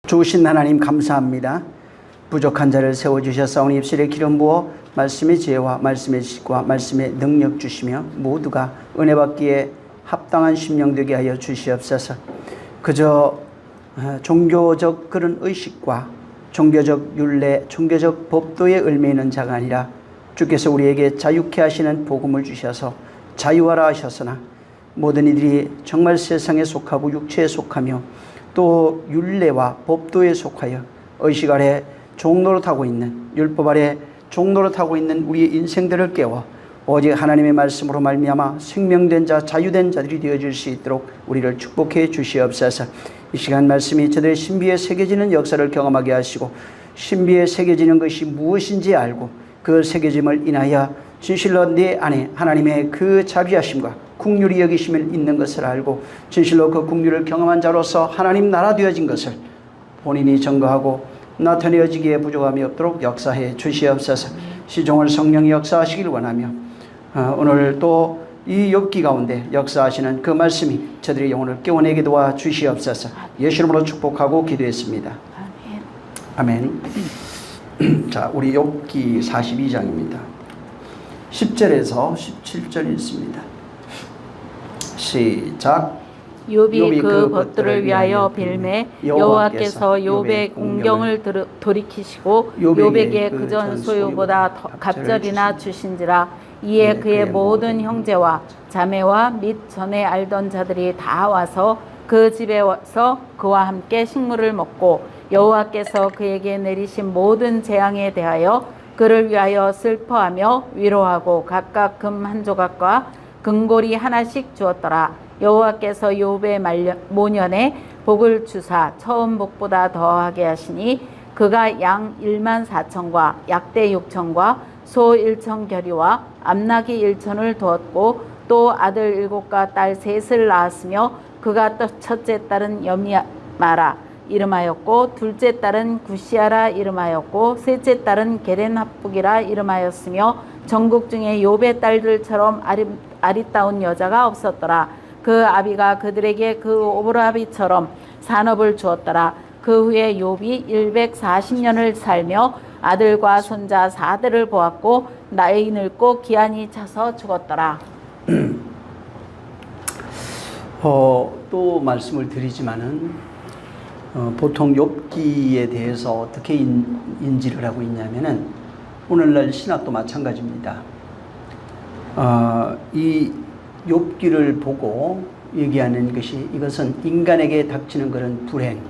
좋으신 하나님 감사합니다. 부족한 자를 세워주셨사오니 입술에 기름 부어 말씀의 지혜와 말씀의 지식과 말씀의 능력 주시며 모두가 은혜 받기에 합당한 심령 되게 하여 주시옵소서. 그저 종교적 그런 의식과 종교적 율례, 종교적 법도에 얽매이는 자가 아니라 주께서 우리에게 자유케 하시는 복음을 주셔서 자유하라 하셨으나 모든 이들이 정말 세상에 속하고 육체에 속하며 또 율례와 법도에 속하여 의식 아래 종노릇하고 있는, 율법 아래 종노릇하고 있는 우리의 인생들을 깨워 오직 하나님의 말씀으로 말미암아 생명된 자, 자유된 자들이 되어줄 수 있도록 우리를 축복해 주시옵소서. 이 시간 말씀이 저들의 신비에 새겨지는 역사를 경험하게 하시고 신비에 새겨지는 것이 무엇인지 알고 그 새겨짐을 인하여 진실로 내 안에 하나님의 그 자비하심과 국률이 여기심을 있는 것을 알고 진실로 그 국률을 경험한 자로서 하나님 나라 되어진 것을 본인이 증거하고 나타내어지기에 부족함이 없도록 역사해 주시옵소서. 시종을 성령이 역사하시길 원하며 오늘 또 이 욥기 가운데 역사하시는 그 말씀이 저들의 영혼을 깨워내게 도와 주시옵소서. 예수 이름으로 축복하고 기도했습니다. 아멘. 자, 우리 욥기 42장입니다. 10절에서 17절 있습니다. 시작. 욥이 그 것들을 위하여 빌매 여호와께서 욥의 공경을 돌이키시고 욥에게 그전 소유보다 갑절이나 주신지라. 이에 그의 모든 형제와 자매와 및 전에 알던 자들이 다 와서 그 집에 와서 그와 함께 식물을 먹고 여호와께서 그에게 내리신 모든 재앙에 대하여 그를 위하여 슬퍼하며 위로하고 각각 금 한 조각과 금고리 하나씩 주었더라. 여호와께서 욥의 모년에 복을 주사 처음 복보다 더하게 하시니 그가 양 14,000과 약대 6,000과 소 1,000겨리와 암나귀 1,000을 두었고 또 아들 7과 딸 3을 낳았으며 그가 첫째 딸은 여미마라 이름하였고 둘째 딸은 구시아라 이름하였고 셋째 딸은 게렌합북이라 이름하였으며 전국 중에 욥의 딸들처럼 아리따운 여자가 없었더라. 그 아비가 그들에게 그 오브라비처럼 산업을 주었더라. 그 후에 욥이 140년을 살며 아들과 손자 4대를 보았고 나이 늙고 기한이 차서 죽었더라. 또 말씀을 드리지만은 보통 욥기에 대해서 어떻게 인지를 하고 있냐면은 오늘날 신학도 마찬가지입니다. 이 욥기를 보고 얘기하는 것이 이것은 인간에게 닥치는 그런 불행,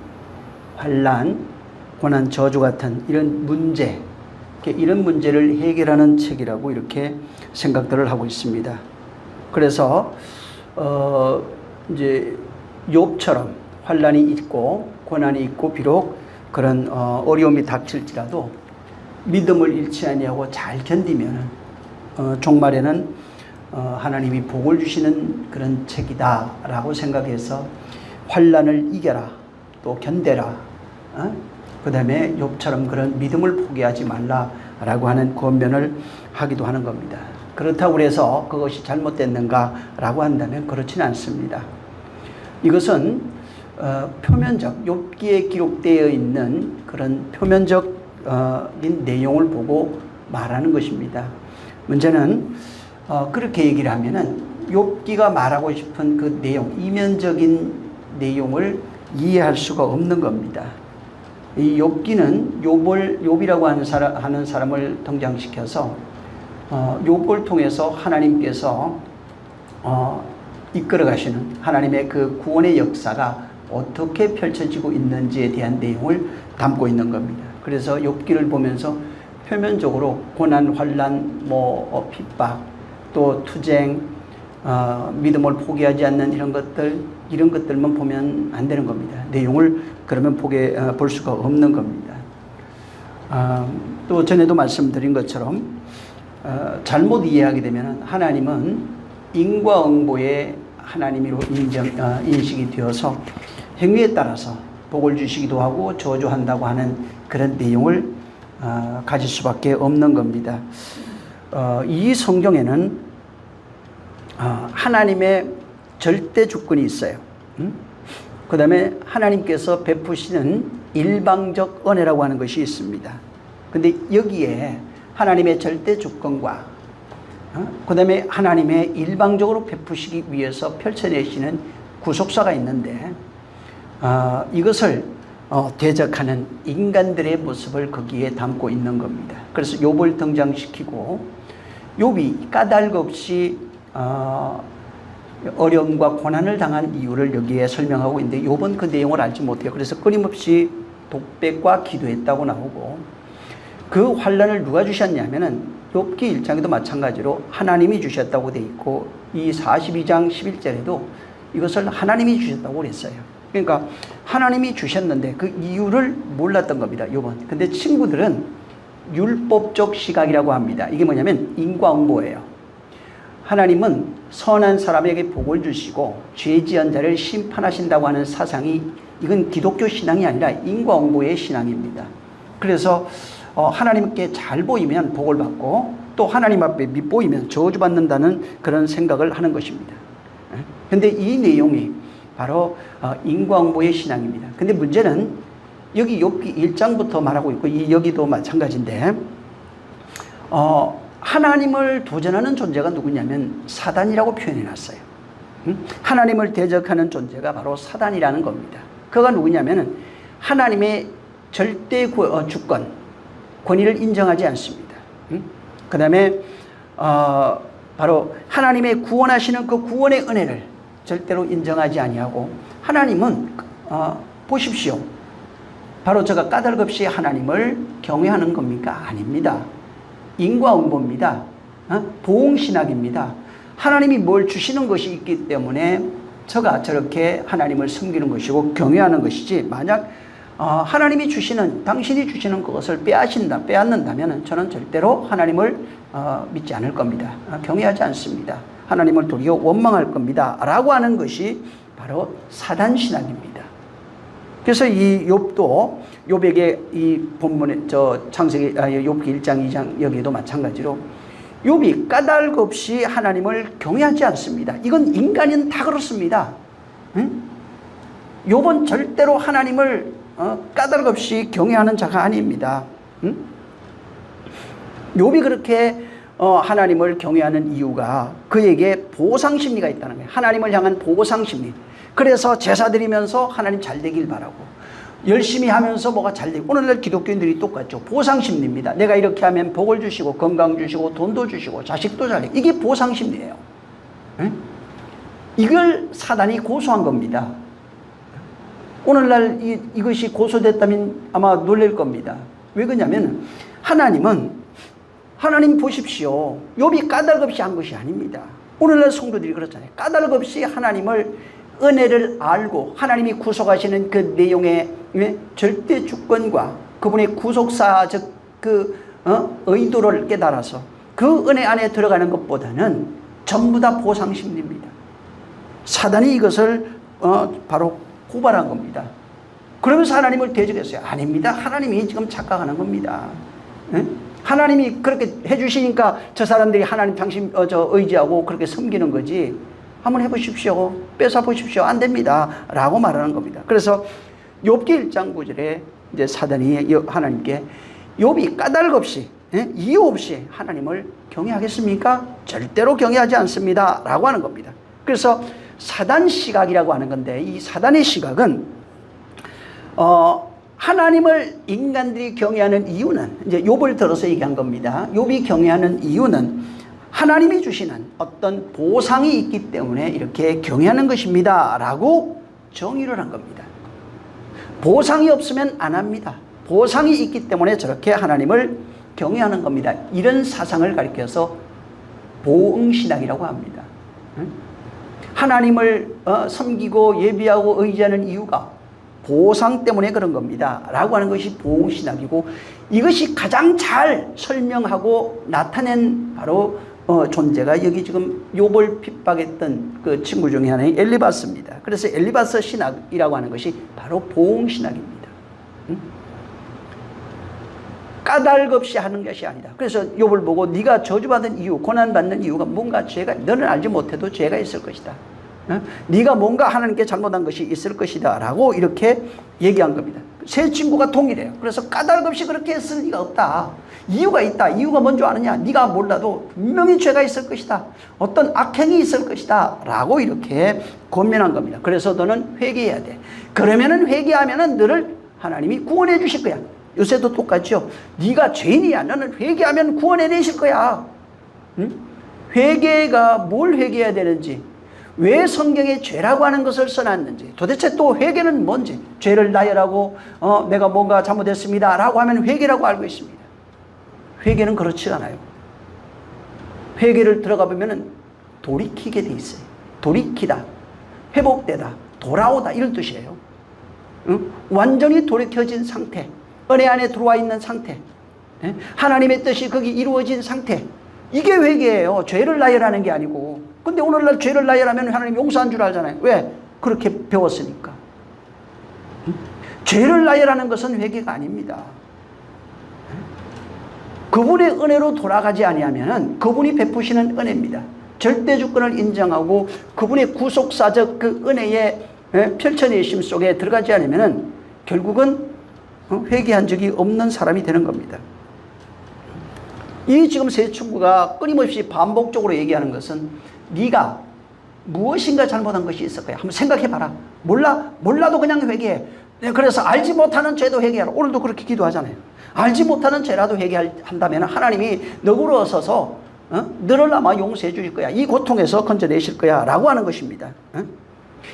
환난, 고난, 저주 같은 이런 문제, 이런 문제를 해결하는 책이라고 이렇게 생각들을 하고 있습니다. 그래서 이제 욥처럼 환난이 있고 고난이 있고 비록 그런 어려움이 닥칠지라도 믿음을 잃지 아니하고 잘 견디면은 종말에는 하나님이 복을 주시는 그런 책이다라고 생각해서 환난을 이겨라, 또 견뎌라, 그 다음에 욥처럼 그런 믿음을 포기하지 말라라고 하는 권면을 하기도 하는 겁니다. 그렇다고 해서 그것이 잘못됐는가라고 한다면 그렇지는 않습니다. 이것은 표면적, 욥기에 기록되어 있는 그런 표면적인 내용을 보고 말하는 것입니다. 문제는 그렇게 얘기를 하면은 욥기가 말하고 싶은 그 내용, 이면적인 내용을 이해할 수가 없는 겁니다. 이 욥기는 욥이라고 하는 사람을 등장시켜서 욥을 통해서 하나님께서 이끌어 가시는 하나님의 그 구원의 역사가 어떻게 펼쳐지고 있는지에 대한 내용을 담고 있는 겁니다. 그래서 욥기를 보면서 표면적으로 고난, 환난, 핍박, 또 투쟁, 믿음을 포기하지 않는 이런 것들만 보면 안 되는 겁니다. 내용을 그러면 볼 수가 없는 겁니다. 또 전에도 말씀드린 것처럼 잘못 이해하게 되면 하나님은 인과응보의 하나님으로 인식이 되어서 행위에 따라서 복을 주시기도 하고 저주한다고 하는 그런 내용을 가질 수밖에 없는 겁니다. 이 성경에는 하나님의 절대 주권이 있어요. 그 다음에 하나님께서 베푸시는 일방적 은혜라고 하는 것이 있습니다. 근데 여기에 하나님의 절대 주권과 그 다음에 하나님의 일방적으로 베푸시기 위해서 펼쳐내시는 구속사가 있는데 이것을 대적하는 인간들의 모습을 거기에 담고 있는 겁니다. 그래서 욥을 등장시키고 욥이 까닭 없이 어려움과 고난을 당한 이유를 여기에 설명하고 있는데 욥은 그 내용을 알지 못해요. 그래서 끊임없이 독백과 기도했다고 나오고 그 환난을 누가 주셨냐면은 욥기 1장에도 마찬가지로 하나님이 주셨다고 돼 있고 이 42장 11절에도 이것을 하나님이 주셨다고 그랬어요. 그러니까 하나님이 주셨는데 그 이유를 몰랐던 겁니다. 욥은. 근데 친구들은 율법적 시각이라고 합니다. 이게 뭐냐면 인과응보예요. 하나님은 선한 사람에게 복을 주시고 죄 지은 자를 심판하신다고 하는 사상이 이건 기독교 신앙이 아니라 인과응보의 신앙입니다. 그래서 하나님께 잘 보이면 복을 받고 또 하나님 앞에 밉보이면 저주받는다는 그런 생각을 하는 것입니다. 그런데 이 내용이 바로 인과응보의 신앙입니다. 근데 문제는 여기 욥기 1장부터 말하고 있고 여기도 마찬가지인데 하나님을 도전하는 존재가 누구냐면 사단이라고 표현해놨어요. 하나님을 대적하는 존재가 바로 사단이라는 겁니다. 그가 누구냐면 하나님의 절대 주권, 권위를 인정하지 않습니다. 그 다음에 바로 하나님의 구원하시는 그 구원의 은혜를 절대로 인정하지 아니하고 하나님은 보십시오. 바로 제가 까닭 없이 하나님을 경외하는 겁니까? 아닙니다. 인과응보입니다. 보응신학입니다. 하나님이 뭘 주시는 것이 있기 때문에 제가 저렇게 하나님을 섬기는 것이고 경외하는 것이지 만약 하나님이 주시는 당신이 주시는 그것을 빼앗는다면 저는 절대로 하나님을 믿지 않을 겁니다. 경외하지 않습니다. 하나님을 도리어 원망할 겁니다. 라고 하는 것이 바로 사단신학입니다. 그래서 이 욥도 욥에게 이 본문에 창세기 욥기 1장 2장 여기에도 마찬가지로 욥이 까닭 없이 하나님을 경외하지 않습니다. 이건 인간은 다 그렇습니다. 욥은 절대로 하나님을 까닭 없이 경외하는 자가 아닙니다. 욥이 그렇게 하나님을 경외하는 이유가 그에게 보상심리가 있다는 거예요. 하나님을 향한 보상심리. 그래서 제사 드리면서 하나님 잘 되길 바라고 열심히 하면서 뭐가 잘 되고 오늘날 기독교인들이 똑같죠. 보상심리입니다. 내가 이렇게 하면 복을 주시고 건강 주시고 돈도 주시고 자식도 잘 되고 이게 보상심리예요. 이걸 사단이 고소한 겁니다. 오늘날 이것이 고소됐다면 아마 놀랄 겁니다. 왜 그러냐면 하나님 보십시오. 욥이 까닭 없이 한 것이 아닙니다. 오늘날 성도들이 그렇잖아요. 까닭 없이 하나님을 은혜를 알고 하나님이 구속하시는 그 내용의 절대 주권과 그분의 구속사적 의도를 깨달아서 그 은혜 안에 들어가는 것보다는 전부 다 보상심리입니다. 사단이 이것을 바로 고발한 겁니다. 그러면서 하나님을 대적했어요. 아닙니다. 하나님이 지금 착각하는 겁니다. 하나님이 그렇게 해주시니까 저 사람들이 하나님 당신 의지하고 그렇게 섬기는 거지. 한번 해보십시오. 뺏어보십시오. 안 됩니다. 라고 말하는 겁니다. 그래서 욥기 1장 9절에 이제 사단이 하나님께 욥이 까닭 없이 이유 없이 하나님을 경외하겠습니까? 절대로 경외하지 않습니다. 라고 하는 겁니다. 그래서 사단 시각이라고 하는 건데 이 사단의 시각은 하나님을 인간들이 경외하는 이유는 이제 욥을 들어서 얘기한 겁니다. 욥이 경외하는 이유는 하나님이 주시는 어떤 보상이 있기 때문에 이렇게 경외하는 것입니다. 라고 정의를 한 겁니다. 보상이 없으면 안 합니다. 보상이 있기 때문에 저렇게 하나님을 경외하는 겁니다. 이런 사상을 가리켜서 보응신학이라고 합니다. 하나님을 섬기고 예비하고 의지하는 이유가 보상 때문에 그런 겁니다. 라고 하는 것이 보응신학이고 이것이 가장 잘 설명하고 나타낸 바로 존재가 여기 지금 욥을 핍박했던 그 친구 중에 하나인 엘리바스입니다. 그래서 엘리바스 신학이라고 하는 것이 바로 보응신학입니다. 까닭 없이 하는 것이 아니다. 그래서 욥을 보고 네가 저주받은 이유, 고난받는 이유가 뭔가 너는 알지 못해도 죄가 있을 것이다. 네가 뭔가 하나님께 잘못한 것이 있을 것이다 라고 이렇게 얘기한 겁니다. 세 친구가 동일해요. 그래서 까닭 없이 그렇게 했을 리가 없다. 이유가 있다. 이유가 뭔지 아느냐? 네가 몰라도 분명히 죄가 있을 것이다. 어떤 악행이 있을 것이다 라고 이렇게 권면한 겁니다. 그래서 너는 회개해야 돼. 그러면은 회개하면은 너를 하나님이 구원해 주실 거야. 요새도 똑같죠. 네가 죄인이야. 너는 회개하면 구원해 내실 거야. 응? 회개가 뭘 회개해야 되는지, 왜 성경에 죄라고 하는 것을 써놨는지, 도대체 또 회개는 뭔지, 죄를 나열하고 내가 뭔가 잘못했습니다 라고 하면 회개라고 알고 있습니다. 회개는 그렇지 않아요. 회개를 들어가 보면은 돌이키게 돼 있어요. 돌이키다, 회복되다, 돌아오다 이런 뜻이에요. 응? 완전히 돌이켜진 상태, 은혜 안에 들어와 있는 상태, 하나님의 뜻이 거기 이루어진 상태, 이게 회개예요. 죄를 나열하는 게 아니고. 근데 오늘날 죄를 나열하면 하나님 용서한 줄 알잖아요. 왜? 그렇게 배웠으니까. 죄를 나열하는 것은 회개가 아닙니다. 그분의 은혜로 돌아가지 아니하면 그분이 베푸시는 은혜입니다. 절대 주권을 인정하고 그분의 구속사적 그 은혜의 펼쳐내심 속에 들어가지 않으면 결국은 회개한 적이 없는 사람이 되는 겁니다. 이 지금 세 친구가 끊임없이 반복적으로 얘기하는 것은 네가 무엇인가 잘못한 것이 있을 거야. 한번 생각해봐라. 몰라도 그냥 회개해. 그래서 알지 못하는 죄도 회개하라. 오늘도 그렇게 기도하잖아요. 알지 못하는 죄라도 회개한다면 하나님이 너그러워서서 너를 아마 용서해 주실 거야. 이 고통에서 건져내실 거야 라고 하는 것입니다.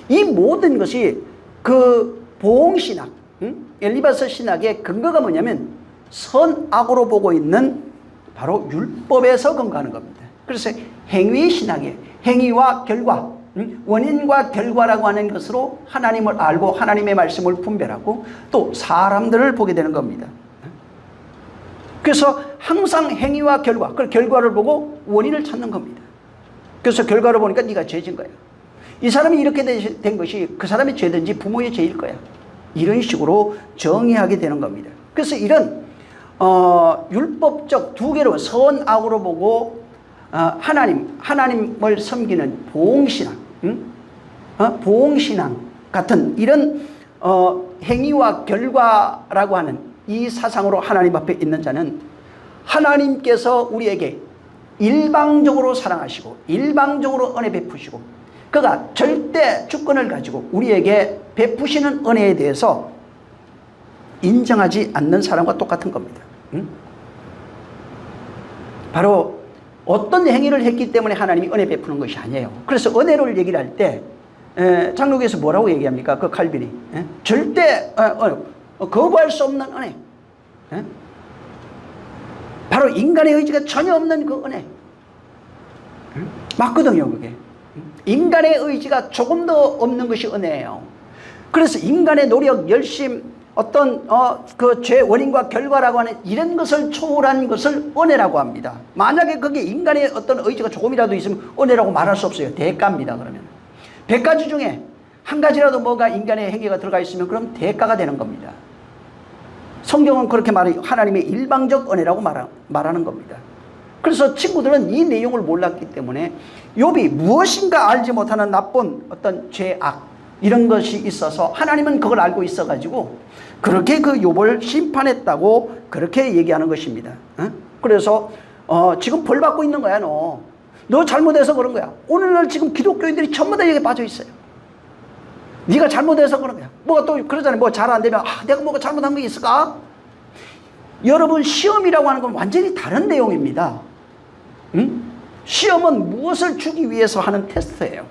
이 모든 것이 그 보응신학, 엘리바스 신학의 근거가 뭐냐면 선악으로 보고 있는 바로 율법에서 근거하는 겁니다. 그래서 행위 신학이에요. 행위와 결과, 원인과 결과라고 하는 것으로 하나님을 알고 하나님의 말씀을 분별하고 또 사람들을 보게 되는 겁니다. 그래서 항상 행위와 결과, 그 결과를 보고 원인을 찾는 겁니다. 그래서 결과를 보니까 네가 죄진 거야. 이 사람이 이렇게 된 것이 그 사람의 죄든지 부모의 죄일 거야. 이런 식으로 정의하게 되는 겁니다. 그래서 이런 율법적 두 개로 선악으로 보고 하나님을 섬기는 보응신앙, 보응신앙 같은 이런 행위와 결과라고 하는 이 사상으로 하나님 앞에 있는 자는 하나님께서 우리에게 일방적으로 사랑하시고 일방적으로 은혜 베푸시고 그가 절대 주권을 가지고 우리에게 베푸시는 은혜에 대해서 인정하지 않는 사람과 똑같은 겁니다. 바로 어떤 행위를 했기 때문에 하나님이 은혜 베푸는 것이 아니에요. 그래서 은혜를 얘기를 할 때 장로교에서 뭐라고 얘기합니까? 그 칼빈이 절대 거부할 수 없는 은혜, 바로 인간의 의지가 전혀 없는 그 은혜 맞거든요. 그게 인간의 의지가 조금 더 없는 것이 은혜예요. 그래서 인간의 노력, 열심, 어떤 그 죄 원인과 결과라고 하는 이런 것을 초월한 것을 은혜라고 합니다. 만약에 그게 인간의 어떤 의지가 조금이라도 있으면 은혜라고 말할 수 없어요. 대가입니다. 그러면 100가지 중에 한 가지라도 뭐가 인간의 행위가 들어가 있으면 그럼 대가가 되는 겁니다. 성경은 그렇게 말해요. 하나님의 일방적 은혜라고 말하는 겁니다. 그래서 친구들은 이 내용을 몰랐기 때문에 욥이 무엇인가 알지 못하는 나쁜 어떤 죄악 이런 것이 있어서 하나님은 그걸 알고 있어가지고 그렇게 그 욥을 심판했다고 그렇게 얘기하는 것입니다. 그래서 지금 벌 받고 있는 거야. 너 잘못해서 그런 거야. 오늘날 지금 기독교인들이 전부 다 여기에 빠져 있어요. 네가 잘못해서 그런 거야. 뭐가 또 그러잖아요. 뭐 잘 안 되면 내가 뭐가 잘못한 게 있을까? 여러분 시험이라고 하는 건 완전히 다른 내용입니다. 시험은 무엇을 주기 위해서 하는 테스트예요.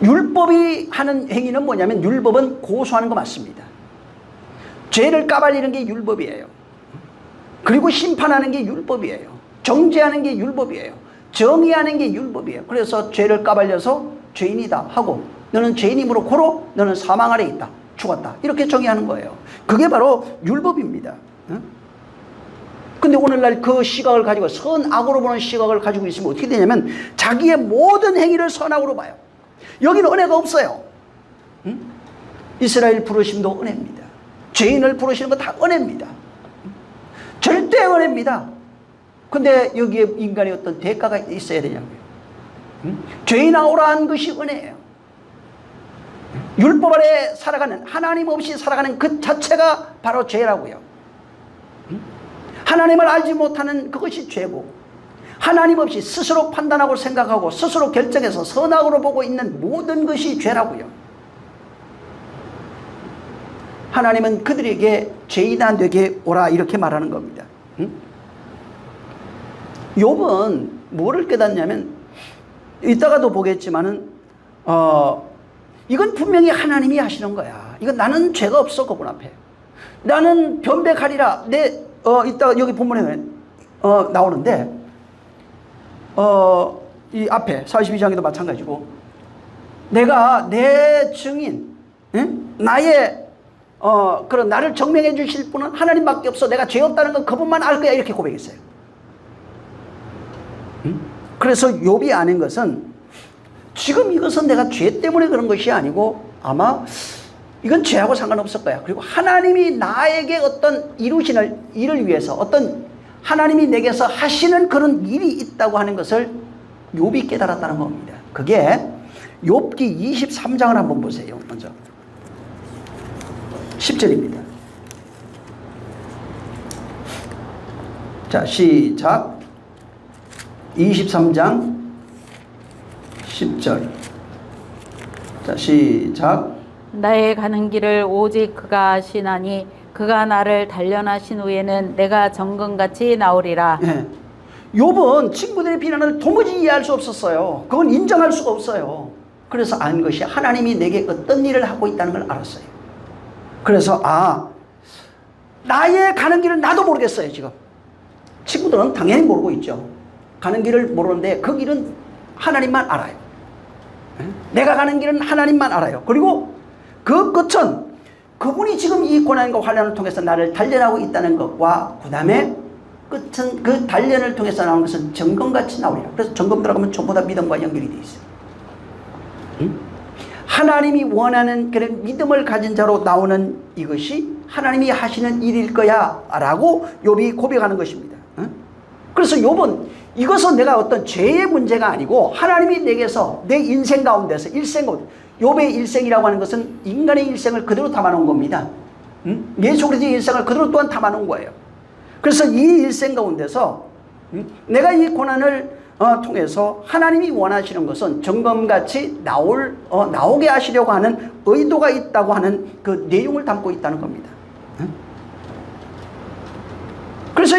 율법이 하는 행위는 뭐냐면 율법은 고소하는 거 맞습니다. 죄를 까발리는 게 율법이에요. 그리고 심판하는 게 율법이에요. 정죄하는 게 율법이에요. 정의하는 게 율법이에요. 그래서 죄를 까발려서 죄인이다 하고 너는 죄인이므로 고로 너는 사망 아래 있다. 죽었다. 이렇게 정의하는 거예요. 그게 바로 율법입니다. 근데 오늘날 그 시각을 가지고 선악으로 보는 시각을 가지고 있으면 어떻게 되냐면 자기의 모든 행위를 선악으로 봐요. 여기는 은혜가 없어요. 이스라엘 부르심도 은혜입니다. 죄인을 부르시는 거 다 은혜입니다. 절대 은혜입니다. 근데 여기에 인간의 어떤 대가가 있어야 되냐고요. 죄인 나오라 한 것이 은혜예요. 율법 아래 살아가는, 하나님 없이 살아가는 그 자체가 바로 죄라고요. 하나님을 알지 못하는 그것이 죄고, 하나님 없이 스스로 판단하고 생각하고 스스로 결정해서 선악으로 보고 있는 모든 것이 죄라고요. 하나님은 그들에게 죄인아 되게 오라 이렇게 말하는 겁니다. 욥은 뭐를 깨닫냐면, 이따가도 보겠지만은 이건 분명히 하나님이 하시는 거야. 이건 나는 죄가 없어 그분 앞에. 나는 변백하리라. 이따가 여기 본문에 나오는데 이 앞에 42장에도 마찬가지고, 내가 내 증인, 나의 그런 나를 증명해 주실 분은 하나님밖에 없어. 내가 죄 없다는 건 그분만 알 거야. 이렇게 고백했어요. 그래서 욥이 아는 것은, 지금 이것은 내가 죄 때문에 그런 것이 아니고 아마 이건 죄하고 상관없을 거야. 그리고 하나님이 나에게 어떤 이루시는 일을 위해서, 어떤 하나님이 내게서 하시는 그런 일이 있다고 하는 것을 욥이 깨달았다는 겁니다. 그게 욥기 23장을 한번 보세요. 먼저 10절입니다. 자, 시작. 23장 10절. 자, 시작. 나의 가는 길을 오직 그가 아시나니 그가 나를 단련하신 후에는 내가 정금같이 나오리라. 예. 욥은 친구들의 비난을 도무지 이해할 수 없었어요. 그건 인정할 수가 없어요. 그래서 안 것이 하나님이 내게 어떤 일을 하고 있다는 걸 알았어요. 그래서 나의 가는 길을 나도 모르겠어요. 지금 친구들은 당연히 모르고 있죠. 가는 길을 모르는데 그 길은 하나님만 알아요. 내가 가는 길은 하나님만 알아요. 그리고 그 끝은 그분이 지금 이 고난과 환난을 통해서 나를 단련하고 있다는 것과, 그 다음에 끝은 그 단련을 통해서 나오는 것은 점검같이 나오리라. 그래서 점검 들어가면 전부 다 믿음과 연결이 되어 있어요. 하나님이 원하는 그런 믿음을 가진 자로 나오는 이것이 하나님이 하시는 일일 거야 라고 욥이 고백하는 것입니다. 그래서 욥은 이것은 내가 어떤 죄의 문제가 아니고 하나님이 내게서 내 인생 가운데서 욥의 일생이라고 하는 것은 인간의 일생을 그대로 담아놓은 겁니다. 예수 그리스도의 일생을 그대로 또한 담아놓은 거예요. 그래서 이 일생 가운데서 내가 이 고난을 통해서 하나님이 원하시는 것은 점검같이 나오게 하시려고 하는 의도가 있다고 하는 그 내용을 담고 있다는 겁니다. 그래서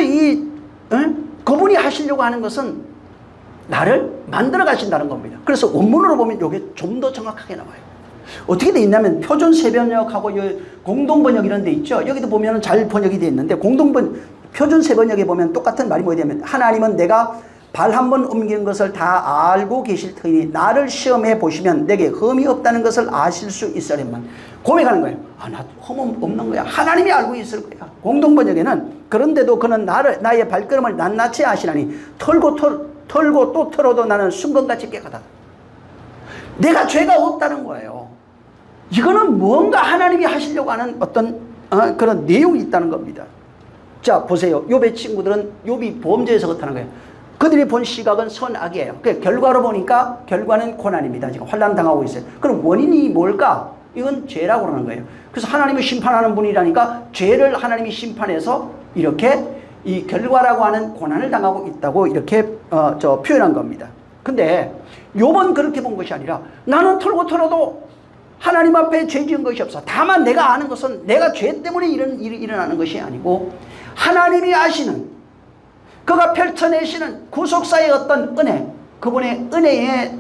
그분이 하시려고 하는 것은 나를 만들어 가신다는 겁니다. 그래서 원문으로 보면 이게 좀 더 정확하게 나와요. 어떻게 돼 있냐면 표준 세번역하고 공동번역 이런 데 있죠. 여기도 보면 잘 번역이 돼 있는데 표준 세번역에 보면 똑같은 말이 뭐냐면, 하나님은 내가 발 한 번 옮기는 것을 다 알고 계실 터이니 나를 시험해 보시면 내게 흠이 없다는 것을 아실 수 있으리만, 고백하는 거예요. 나 흠 없는 거야. 하나님이 알고 있을 거야. 공동번역에는 그런데도 그는 나의 발걸음을 낱낱이 아시나니 털고 또 털어도 나는 순금같이 깨끗하다. 내가 죄가 없다는 거예요. 이거는 뭔가 하나님이 하시려고 하는 어떤 그런 내용이 있다는 겁니다. 자, 보세요. 욥의 친구들은 욥이 범죄에서 그렇다는 거예요. 그들이 본 시각은 선악이에요. 결과로 보니까 결과는 고난입니다. 지금 환난 당하고 있어요. 그럼 원인이 뭘까? 이건 죄라고 그러는 거예요. 그래서 하나님을 심판하는 분이라니까 죄를 하나님이 심판해서 이렇게 이 결과라고 하는 고난을 당하고 있다고 이렇게 표현한 겁니다. 근데 욥은 그렇게 본 것이 아니라, 나는 털어도 하나님 앞에 죄 지은 것이 없어. 다만 내가 아는 것은 내가 죄 때문에 이런 일이 일어나는 것이 아니고 하나님이 아시는, 그가 펼쳐내시는 구속사의 어떤 은혜, 그분의 은혜의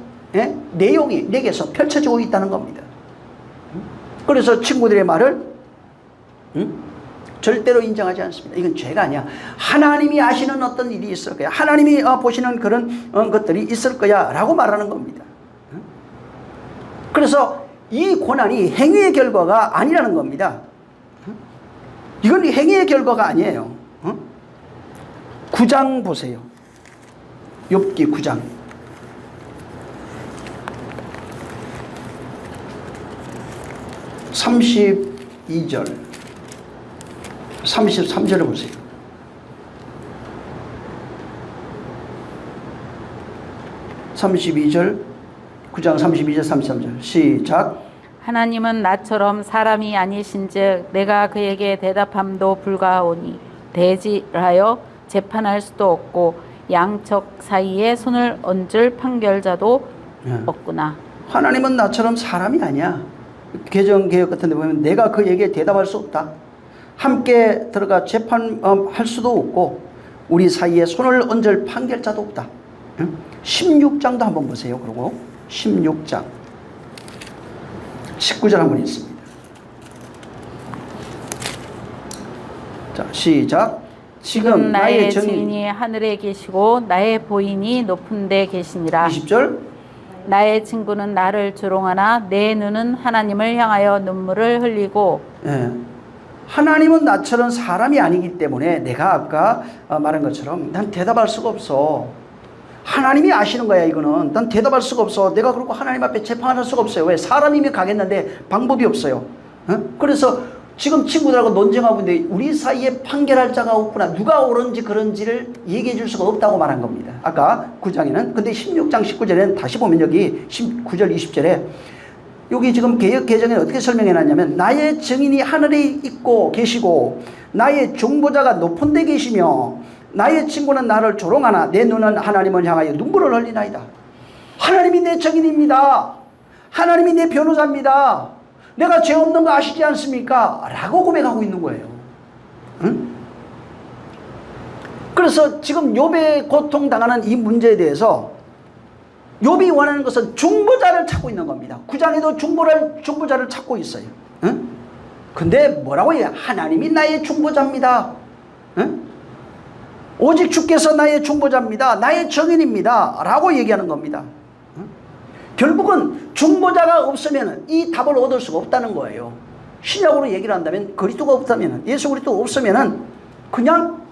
내용이 내게서 펼쳐지고 있다는 겁니다. 그래서 친구들의 말을 절대로 인정하지 않습니다. 이건 죄가 아니야. 하나님이 아시는 어떤 일이 있을 거야. 하나님이 보시는 그런 것들이 있을 거야 라고 말하는 겁니다. 그래서 이 고난이 행위의 결과가 아니라는 겁니다. 이건 행위의 결과가 아니에요. 9장 보세요. 욥기 9장. 32절 33절을 보세요. 32절 9장 32절 33절 시작. 하나님은 나처럼 사람이 아니신즉 내가 그에게 대답함도 불가하오니 대지하여 재판할 수도 없고 양측 사이에 손을 얹을 판결자도 없구나. 하나님은 나처럼 사람이 아니야. 개정개혁 같은 데 보면 내가 그에게 대답할 수 없다. 함께 들어가 재판할 수도 없고 우리 사이에 손을 얹을 판결자도 없다. 16장도 한번 보세요. 그리고 16장 19절 한번 있습니다. 자, 시작. 지금 나의 증인이 하늘에 계시고 나의 보인이 높은 데 계시니라. 20절. 나의 친구는 나를 조롱하나 내 눈은 하나님을 향하여 눈물을 흘리고. 예. 하나님은 나처럼 사람이 아니기 때문에 내가 아까 말한 것처럼 난 대답할 수가 없어. 하나님이 아시는 거야. 이거는 난 대답할 수가 없어. 내가 그러고 하나님 앞에 재판할 수가 없어요. 왜? 사람이면 가겠는데 방법이 없어요. 그래서 지금 친구들하고 논쟁하고 있는데 우리 사이에 판결할 자가 없구나. 누가 옳은지 그런지를 얘기해 줄 수가 없다고 말한 겁니다. 아까 9장에는. 근데 16장 19절에는 다시 보면 여기 19절 20절에 여기 지금 개혁 개정에 어떻게 설명해 놨냐면 나의 증인이 하늘에 있고 계시고 나의 중보자가 높은 데 계시며 나의 친구는 나를 조롱하나 내 눈은 하나님을 향하여 눈물을 흘리나이다. 하나님이 내 증인입니다. 하나님이 내 변호사입니다. 내가 죄 없는 거 아시지 않습니까? 라고 고백하고 있는 거예요. 응? 그래서 지금 욥의 고통당하는 이 문제에 대해서 욥이 원하는 것은 중보자를 찾고 있는 겁니다. 9장에도 중보자를 찾고 있어요. 응? 근데 뭐라고 해요? 하나님이 나의 중보자입니다. 응? 오직 주께서 나의 중보자입니다. 나의 증인입니다. 라고 얘기하는 겁니다. 결국은 중보자가 없으면 이 답을 얻을 수가 없다는 거예요. 신약으로 얘기를 한다면 그리스도가 없다면 예수 그리스도가 없으면 그냥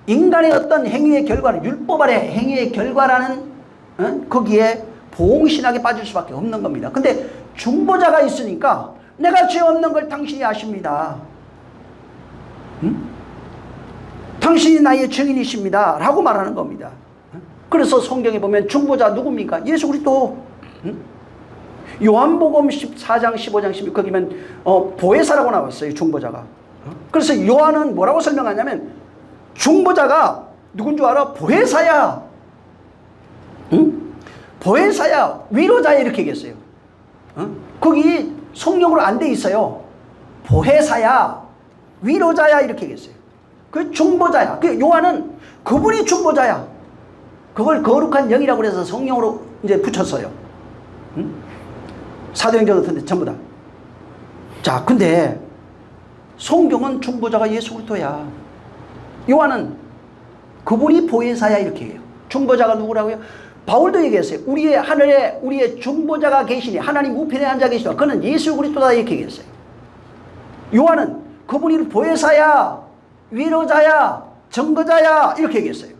인간의 어떤 행위의 결과를 율법 아래 행위의 결과라는 거기에 보응신학에 빠질 수밖에 없는 겁니다. 근데 중보자가 있으니까 내가 죄 없는 걸 당신이 아십니다. 당신이 나의 증인이십니다. 라고 말하는 겁니다. 그래서 성경에 보면 중보자 누굽니까? 예수 그리스도. 요한복음 14장 15장 16 거기면 보혜사라고 나왔어요. 중보자가. 그래서 요한은 뭐라고 설명하냐면 중보자가 누군 줄 알아? 보혜사야. 보혜사야. 위로자야. 이렇게 얘기했어요. 거기 성경으로 안 돼 있어요. 보혜사야. 위로자야. 이렇게 얘기했어요. 그 중보자야. 그 요한은 그분이 중보자야. 그걸 거룩한 영이라고 그래서 성령으로 이제 붙였어요. 사도행전 같은데 전부 다. 자, 근데 성경은 중보자가 예수 그리스도야. 요한은 그분이 보혜사야 이렇게 해요. 중보자가 누구라고요? 바울도 얘기했어요. 우리의 하늘에 우리의 중보자가 계시니 하나님 우편에 앉아 계시다. 그는 예수 그리스도다 이렇게 얘기했어요. 요한은 그분이 보혜사야, 위로자야, 증거자야 이렇게 얘기했어요.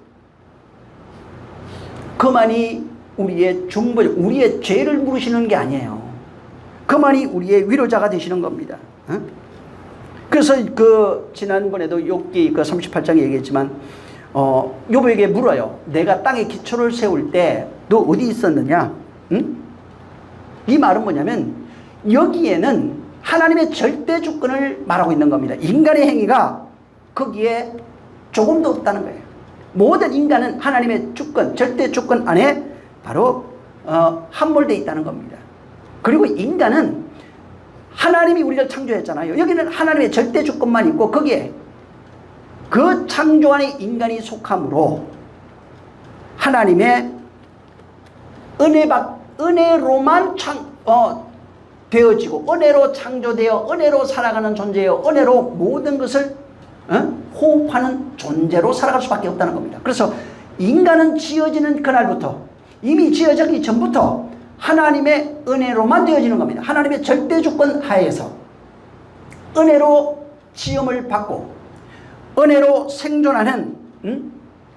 그만이 우리의 중보자, 우리의 죄를 물으시는 게 아니에요. 그만이 우리의 위로자가 되시는 겁니다. 그래서 지난번에도 욥기 38장에 얘기했지만 욥에게 물어요. 내가 땅에 기초를 세울 때 너 어디 있었느냐? 응? 이 말은 뭐냐면 여기에는 하나님의 절대 주권을 말하고 있는 겁니다. 인간의 행위가 거기에 조금도 없다는 거예요. 모든 인간은 하나님의 주권, 절대 주권 안에 바로 함몰되어 있다는 겁니다. 그리고 인간은 하나님이 우리를 창조했잖아요. 여기는 하나님의 절대 주권만 있고 거기에 그 창조 안에 인간이 속함으로 하나님의 은혜로만 되어지고 은혜로 창조되어 은혜로 살아가는 존재요. 은혜로 모든 것을 호흡하는 존재로 살아갈 수밖에 없다는 겁니다. 그래서 인간은 지어지는 그날부터 이미 지어지기 전부터 하나님의 은혜로만 되어지는 겁니다. 하나님의 절대 주권 하에서 은혜로 지음을 받고 은혜로 생존하는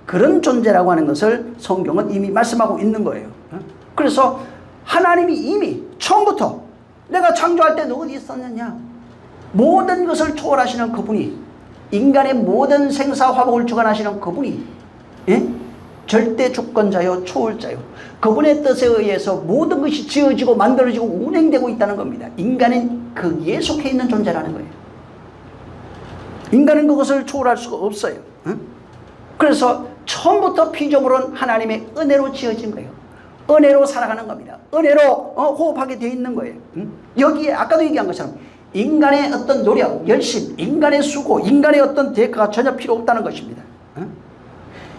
그런 존재라고 하는 것을 성경은 이미 말씀하고 있는 거예요. 그래서 하나님이 이미 처음부터 내가 창조할 때 너 어디 있었느냐? 모든 것을 초월하시는 그분이 인간의 모든 생사화복을 주관하시는 그분이 절대 주권자요 초월자요. 그분의 뜻에 의해서 모든 것이 지어지고 만들어지고 운행되고 있다는 겁니다. 인간은 거기에 속해 있는 존재라는 거예요. 인간은 그것을 초월할 수가 없어요. 그래서 처음부터 피조물은 하나님의 은혜로 지어진 거예요. 은혜로 살아가는 겁니다. 은혜로 호흡하게 되어 있는 거예요. 여기에 아까도 얘기한 것처럼 인간의 어떤 노력, 열심, 인간의 수고, 인간의 어떤 대가가 전혀 필요 없다는 것입니다.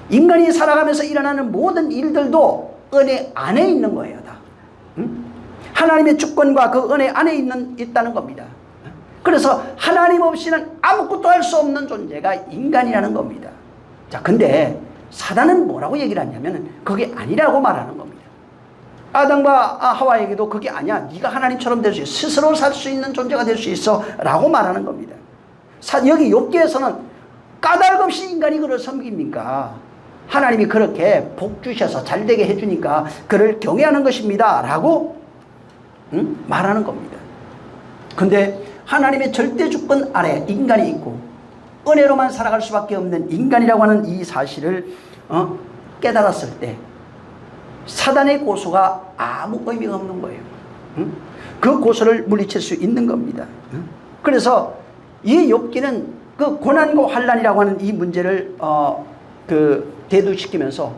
인간이 살아가면서 일어나는 모든 일들도 은혜 안에 있는 거예요. 다. 하나님의 주권과 그 은혜 안에 있다는 겁니다. 그래서 하나님 없이는 아무것도 할 수 없는 존재가 인간이라는 겁니다. 자, 근데 사단은 뭐라고 얘기를 하냐면 그게 아니라고 말하는 겁니다. 아담과 하와에게도 그게 아니야. 네가 하나님처럼 될 수 있어. 스스로 살 수 있는 존재가 될 수 있어. 라고 말하는 겁니다. 여기 욥기에서는 까닭 없이 인간이 그를 섬깁니까? 하나님이 그렇게 복 주셔서 잘되게 해주니까 그를 경외하는 것입니다. 라고 말하는 겁니다. 근데 하나님의 절대 주권 아래 인간이 있고 은혜로만 살아갈 수밖에 없는 인간이라고 하는 이 사실을 깨달았을 때 사단의 고소가 아무 의미가 없는 거예요. 그 고소를 물리칠 수 있는 겁니다. 그래서 이 욥기는 그 고난과 환난이라고 하는 이 문제를 대두시키면서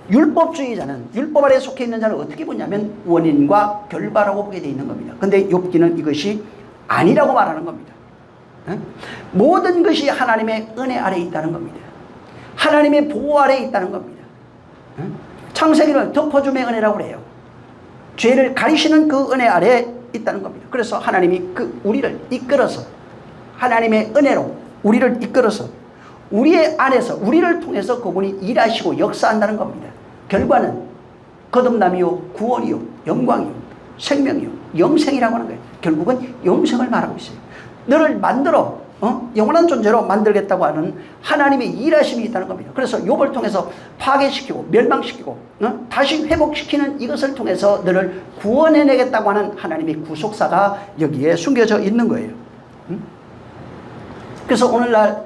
율법주의자는, 율법 아래 속해 있는 자는 어떻게 보냐면 원인과 결과라고 보게 되어 있는 겁니다. 근데 욥기는 이것이 아니라고 말하는 겁니다. 모든 것이 하나님의 은혜 아래 있다는 겁니다. 하나님의 보호 아래 있다는 겁니다. 창세기는 덮어줌의 은혜라고 그래요. 죄를 가리시는 그 은혜 아래 있다는 겁니다. 그래서 하나님이 우리를 이끌어서 하나님의 은혜로 우리를 이끌어서 우리의 안에서 우리를 통해서 그분이 일하시고 역사한다는 겁니다. 결과는 거듭남이요 구원이요 영광이요 생명이요 영생이라고 하는 거예요. 결국은 영생을 말하고 있어요. 너를 만들어 영원한 존재로 만들겠다고 하는 하나님의 일하심이 있다는 겁니다. 그래서 욥을 통해서 파괴시키고 멸망시키고 다시 회복시키는 이것을 통해서 너를 구원해내겠다고 하는 하나님의 구속사가 여기에 숨겨져 있는 거예요. 그래서 오늘날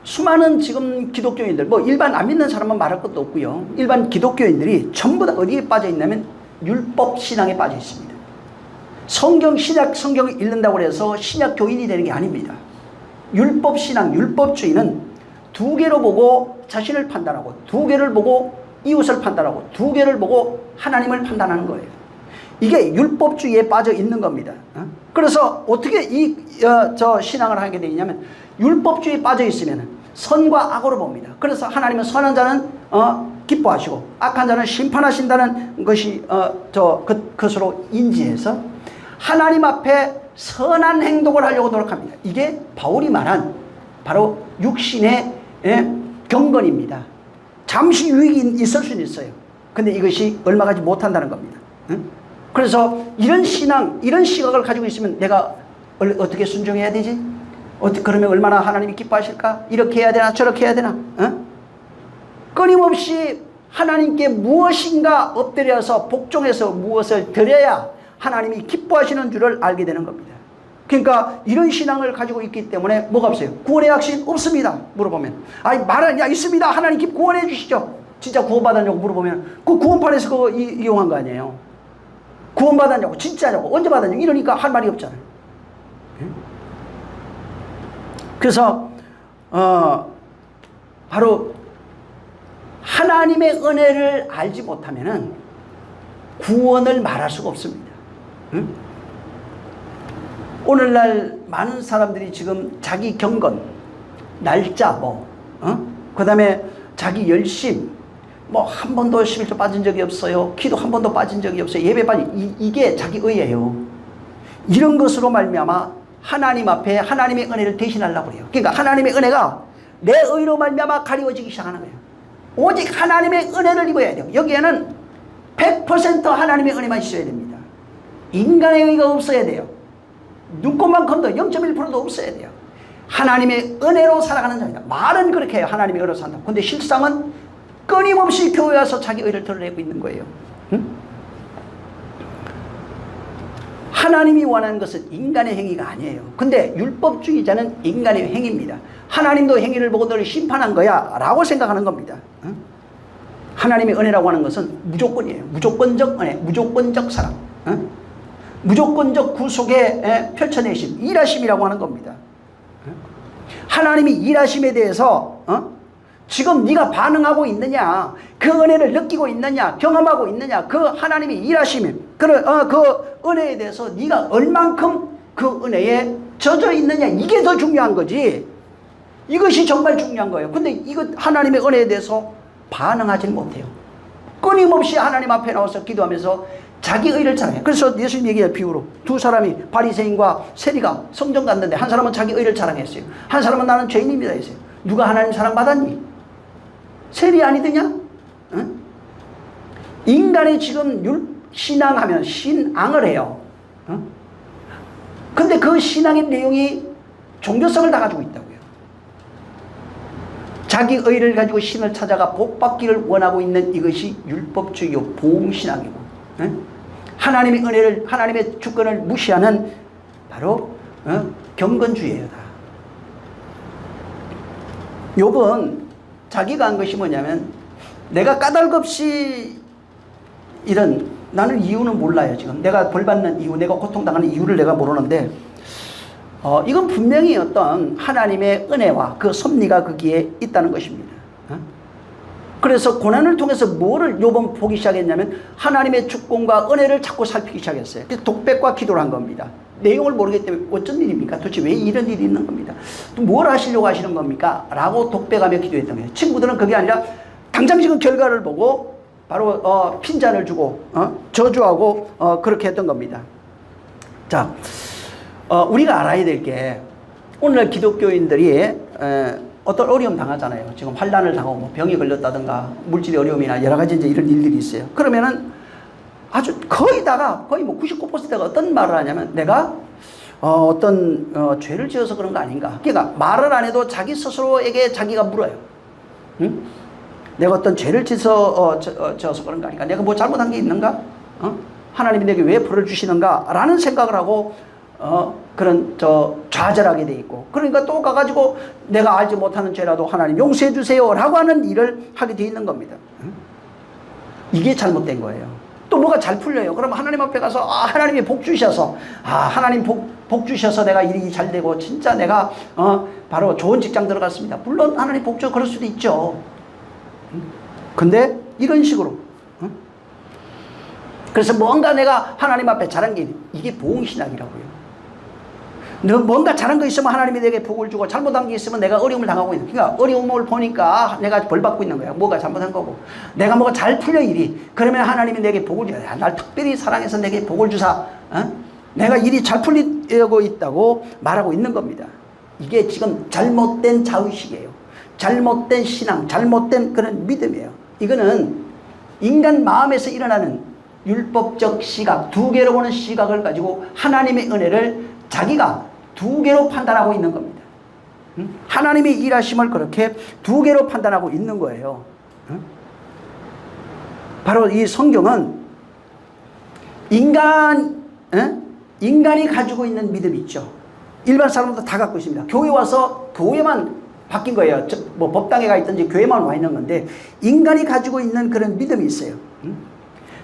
수많은 지금 기독교인들, 뭐 일반 안 믿는 사람은 말할 것도 없고요. 일반 기독교인들이 전부 다 어디에 빠져 있냐면 율법 신앙에 빠져 있습니다. 성경을 읽는다고 해서 신약 교인이 되는 게 아닙니다. 율법 신앙, 율법주의는 두 개로 보고 자신을 판단하고, 두 개를 보고 이웃을 판단하고, 두 개를 보고 하나님을 판단하는 거예요. 이게 율법주의에 빠져 있는 겁니다. 그래서 어떻게 저 신앙을 하게 되냐면 율법주의에 빠져 있으면 선과 악으로 봅니다. 그래서 하나님은 선한 자는 기뻐하시고 악한 자는 심판하신다는 것이 그것으로 인지해서 하나님 앞에 선한 행동을 하려고 노력합니다. 이게 바울이 말한 바로 육신의 경건입니다. 잠시 유익이 있을 수는 있어요. 근데 이것이 얼마 가지 못한다는 겁니다. 그래서 이런 신앙, 이런 시각을 가지고 있으면 내가 어떻게 순종해야 되지? 그러면 얼마나 하나님이 기뻐하실까? 이렇게 해야 되나? 저렇게 해야 되나? 끊임없이 하나님께 무엇인가 엎드려서 복종해서 무엇을 드려야 하나님이 기뻐하시는 줄을 알게 되는 겁니다. 그러니까 이런 신앙을 가지고 있기 때문에 뭐가 없어요? 구원의 확신 없습니다. 물어보면 말은 있습니다. 하나님 구원해 주시죠. 진짜 구원받았냐고 물어보면 그 구원판에서 그거 이용한 거 아니에요. 구원받았냐고 진짜냐고 언제 받았냐고 이러니까 할 말이 없잖아요. 그래서 바로 하나님의 은혜를 알지 못하면은 구원을 말할 수가 없습니다. 오늘날 많은 사람들이 지금 자기 경건, 날짜 그 다음에 자기 열심, 한 번도 11조 빠진 적이 없어요. 기도 한 번도 빠진 적이 없어요. 예배 빠진 이게 자기 의예요. 이런 것으로 말미암아 하나님 앞에 하나님의 은혜를 대신하려고 해요. 그러니까 하나님의 은혜가 내 의로 말미암아 가리워지기 시작하는 거예요. 오직 하나님의 은혜를 입어야 돼요. 여기에는 100% 하나님의 은혜만 있어야 됩니다. 인간의 의가 없어야 돼요. 눈꽃만큼도 0.1%도 없어야 돼요. 하나님의 은혜로 살아가는 자입니다. 말은 그렇게 해요. 하나님의 은혜로 산다고. 근데 실상은 끊임없이 교회 와서 자기 의를 드러내고 있는 거예요. 하나님이 원하는 것은 인간의 행위가 아니에요. 근데 율법주의자는 인간의 행위입니다. 하나님도 행위를 보고 너를 심판한 거야 라고 생각하는 겁니다. 하나님의 은혜라고 하는 것은 무조건이에요. 무조건적 은혜, 무조건적 사랑, 무조건적 구속에 펼쳐내신 일하심이라고 하는 겁니다. 하나님이 일하심에 대해서 지금 네가 반응하고 있느냐, 그 은혜를 느끼고 있느냐, 경험하고 있느냐, 그 하나님이 일하심이 그 은혜에 대해서 네가 얼만큼 그 은혜에 젖어 있느냐, 이게 더 중요한 거지. 이것이 정말 중요한 거예요. 근데 이거 하나님의 은혜에 대해서 반응하지 못해요. 끊임없이 하나님 앞에 나와서 기도하면서 자기 의를 자랑해요. 그래서 예수님 얘기할 비유로 두 사람이 바리새인과 세리가 성전 갔는데 한 사람은 자기 의를 자랑했어요. 한 사람은 나는 죄인입니다 했어요. 누가 하나님 사랑받았니? 세리 아니더냐? 응? 인간이 지금 신앙하면 신앙을 해요. 응? 근데 그 신앙의 내용이 종교성을 다 가지고 있다고요. 자기 의를 가지고 신을 찾아가 복받기를 원하고 있는 이것이 율법주의요 보응신앙이고, 응? 하나님의 은혜를, 하나님의 주권을 무시하는 바로 경건주의예요. 다. 욥은 자기가 한 것이 뭐냐면, 내가 까닭없이 나는 이유는 몰라요. 지금 내가 벌받는 이유, 내가 고통당하는 이유를 내가 모르는데, 이건 분명히 어떤 하나님의 은혜와 그 섭리가 거기에 있다는 것입니다. 그래서 고난을 통해서 뭐를 욥은 보기 시작했냐면 하나님의 주권과 은혜를 자꾸 살피기 시작했어요. 그래서 독백과 기도를 한 겁니다. 내용을 모르기 때문에 어쩐 일입니까? 도대체 왜 이런 일이 있는 겁니다. 또 뭘 하시려고 하시는 겁니까? 라고 독백하며 기도했던 거예요. 친구들은 그게 아니라 당장 지금 결과를 보고 바로 핀잔을 주고 저주하고 그렇게 했던 겁니다. 자, 우리가 알아야 될 게, 오늘날 기독교인들이 어떤 어려움 당하잖아요. 지금 환난을 당하고 뭐 병이 걸렸다든가 물질의 어려움이나 여러 가지 이제 이런 일들이 있어요. 그러면은 아주 거의 뭐 99%가 어떤 말을 하냐면, 내가 어떤 죄를 지어서 그런 거 아닌가. 그러니까 말을 안 해도 자기 스스로에게 자기가 물어요. 응? 내가 어떤 죄를 지어서 그런 거 아닌가. 내가 뭐 잘못한 게 있는가? 하나님이 내게 왜 벌을 주시는가? 라는 생각을 하고 그런 좌절하게 돼 있고, 그러니까 또 가가지고 내가 알지 못하는 죄라도 하나님 용서해 주세요 라고 하는 일을 하게 돼 있는 겁니다. 이게 잘못된 거예요. 또 뭐가 잘 풀려요. 그럼 하나님 앞에 가서 하나님이 복 주셔서 하나님 복 주셔서 내가 일이 잘 되고 진짜 내가 바로 좋은 직장 들어갔습니다. 물론 하나님 복 줘, 그럴 수도 있죠. 근데 이런 식으로 그래서 뭔가 내가 하나님 앞에 잘한 게 이게 보응신학이라고요. 뭔가 잘한 거 있으면 하나님이 내게 복을 주고, 잘못한 게 있으면 내가 어려움을 당하고 있는, 그러니까 어려움을 보니까 내가 벌 받고 있는 거야. 뭐가 잘못한 거고, 내가 뭐가 잘 풀려 일이, 그러면 하나님이 내게 복을 주야. 날 특별히 사랑해서 내게 복을 주사. 내가 일이 잘 풀리고 있다고 말하고 있는 겁니다. 이게 지금 잘못된 자의식이에요. 잘못된 신앙, 잘못된 그런 믿음이에요. 이거는 인간 마음에서 일어나는 율법적 시각, 두 개로 보는 시각을 가지고 하나님의 은혜를 자기가 두 개로 판단하고 있는 겁니다. 하나님의 일하심을 그렇게 두 개로 판단하고 있는 거예요. 바로 이 성경은 인간이 가지고 있는 믿음이 있죠. 일반 사람도 다 갖고 있습니다. 교회 와서 교회만 바뀐 거예요. 뭐 법당에 가 있든지 교회만 와 있는 건데, 인간이 가지고 있는 그런 믿음이 있어요.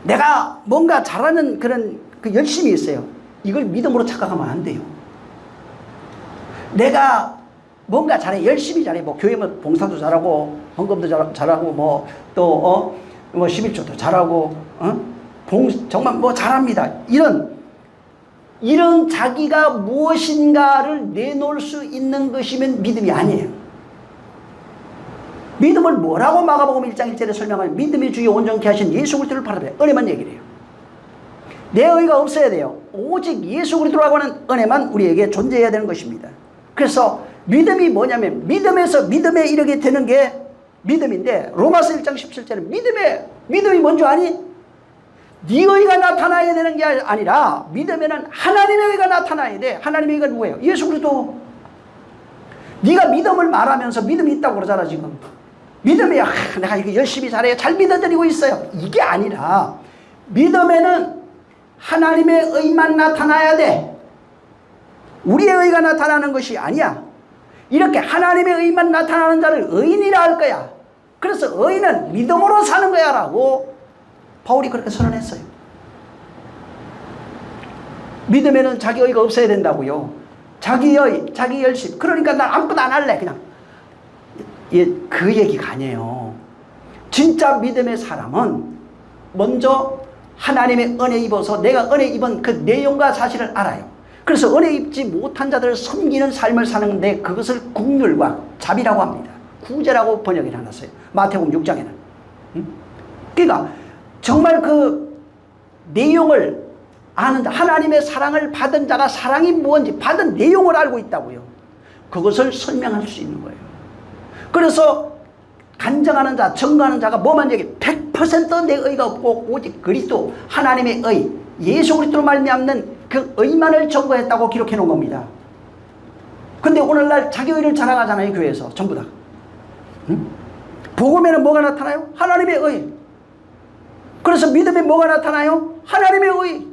내가 뭔가 잘하는 그런 열심이 있어요. 이걸 믿음으로 착각하면 안 돼요. 내가 뭔가 잘해, 열심히 잘해. 뭐 교회면 봉사도 잘하고, 헌금도 잘하고, 뭐 또 뭐 11조도 잘하고, 정말 뭐 잘합니다. 이런 자기가 무엇인가를 내놓을 수 있는 것이면 믿음이 아니에요. 믿음을 뭐라고 마가복음 1장 1절에 설명하면, 믿음의 주요 온전케 하신 예수 그리스도를 바라봐요. 은혜만 얘기를 해요. 내 의가 없어야 돼요. 오직 예수 그리스도라고 하는 은혜만 우리에게 존재해야 되는 것입니다. 그래서 믿음이 뭐냐면, 믿음에 이르게 되는 게 믿음인데, 로마서 1장 17절에 믿음이 뭔지 아니? 네 의가 나타나야 되는 게 아니라 믿음에는 하나님의 의가 나타나야 돼. 하나님의 의가 누구예요? 예수 그리스도. 네가 믿음을 말하면서 믿음이 있다고 그러잖아 지금. 믿음이 내가 이거 열심히 잘해요, 잘 믿어드리고 있어요, 이게 아니라, 믿음에는 하나님의 의만 나타나야 돼. 우리의 의가 나타나는 것이 아니야. 이렇게 하나님의 의만 나타나는 자를 의인이라 할 거야. 그래서 의인은 믿음으로 사는 거야 라고 바울이 그렇게 선언했어요. 믿음에는 자기 의가 없어야 된다고요. 자기 의, 자기 열심. 그러니까 난 아무것도 안 할래 그냥. 그 얘기가 아니에요. 진짜 믿음의 사람은 먼저 하나님의 은혜 입어서 내가 은혜 입은 그 내용과 사실을 알아요. 그래서 은혜 입지 못한 자들을 섬기는 삶을 사는데 그것을 국률과 자비라고 합니다. 구제라고 번역이 해놨어요. 마태복음 6장에는. 그러니까 정말 그 내용을 아는 자, 하나님의 사랑을 받은 자가 사랑이 무엇인지 받은 내용을 알고 있다고요. 그것을 설명할 수 있는 거예요. 그래서 간증하는 자, 증거하는 자가 뭐만 얘기해? 100% 내 의가 없고 오직 그리스도 하나님의 의, 예수 그리스도로 말미암는 그 의만을 증거했다고 기록해 놓은 겁니다. 근데 오늘날 자기 의를 자랑하잖아요. 교회에서 전부 다. 복음에는 뭐가 나타나요? 하나님의 의. 그래서 믿음에 뭐가 나타나요? 하나님의 의.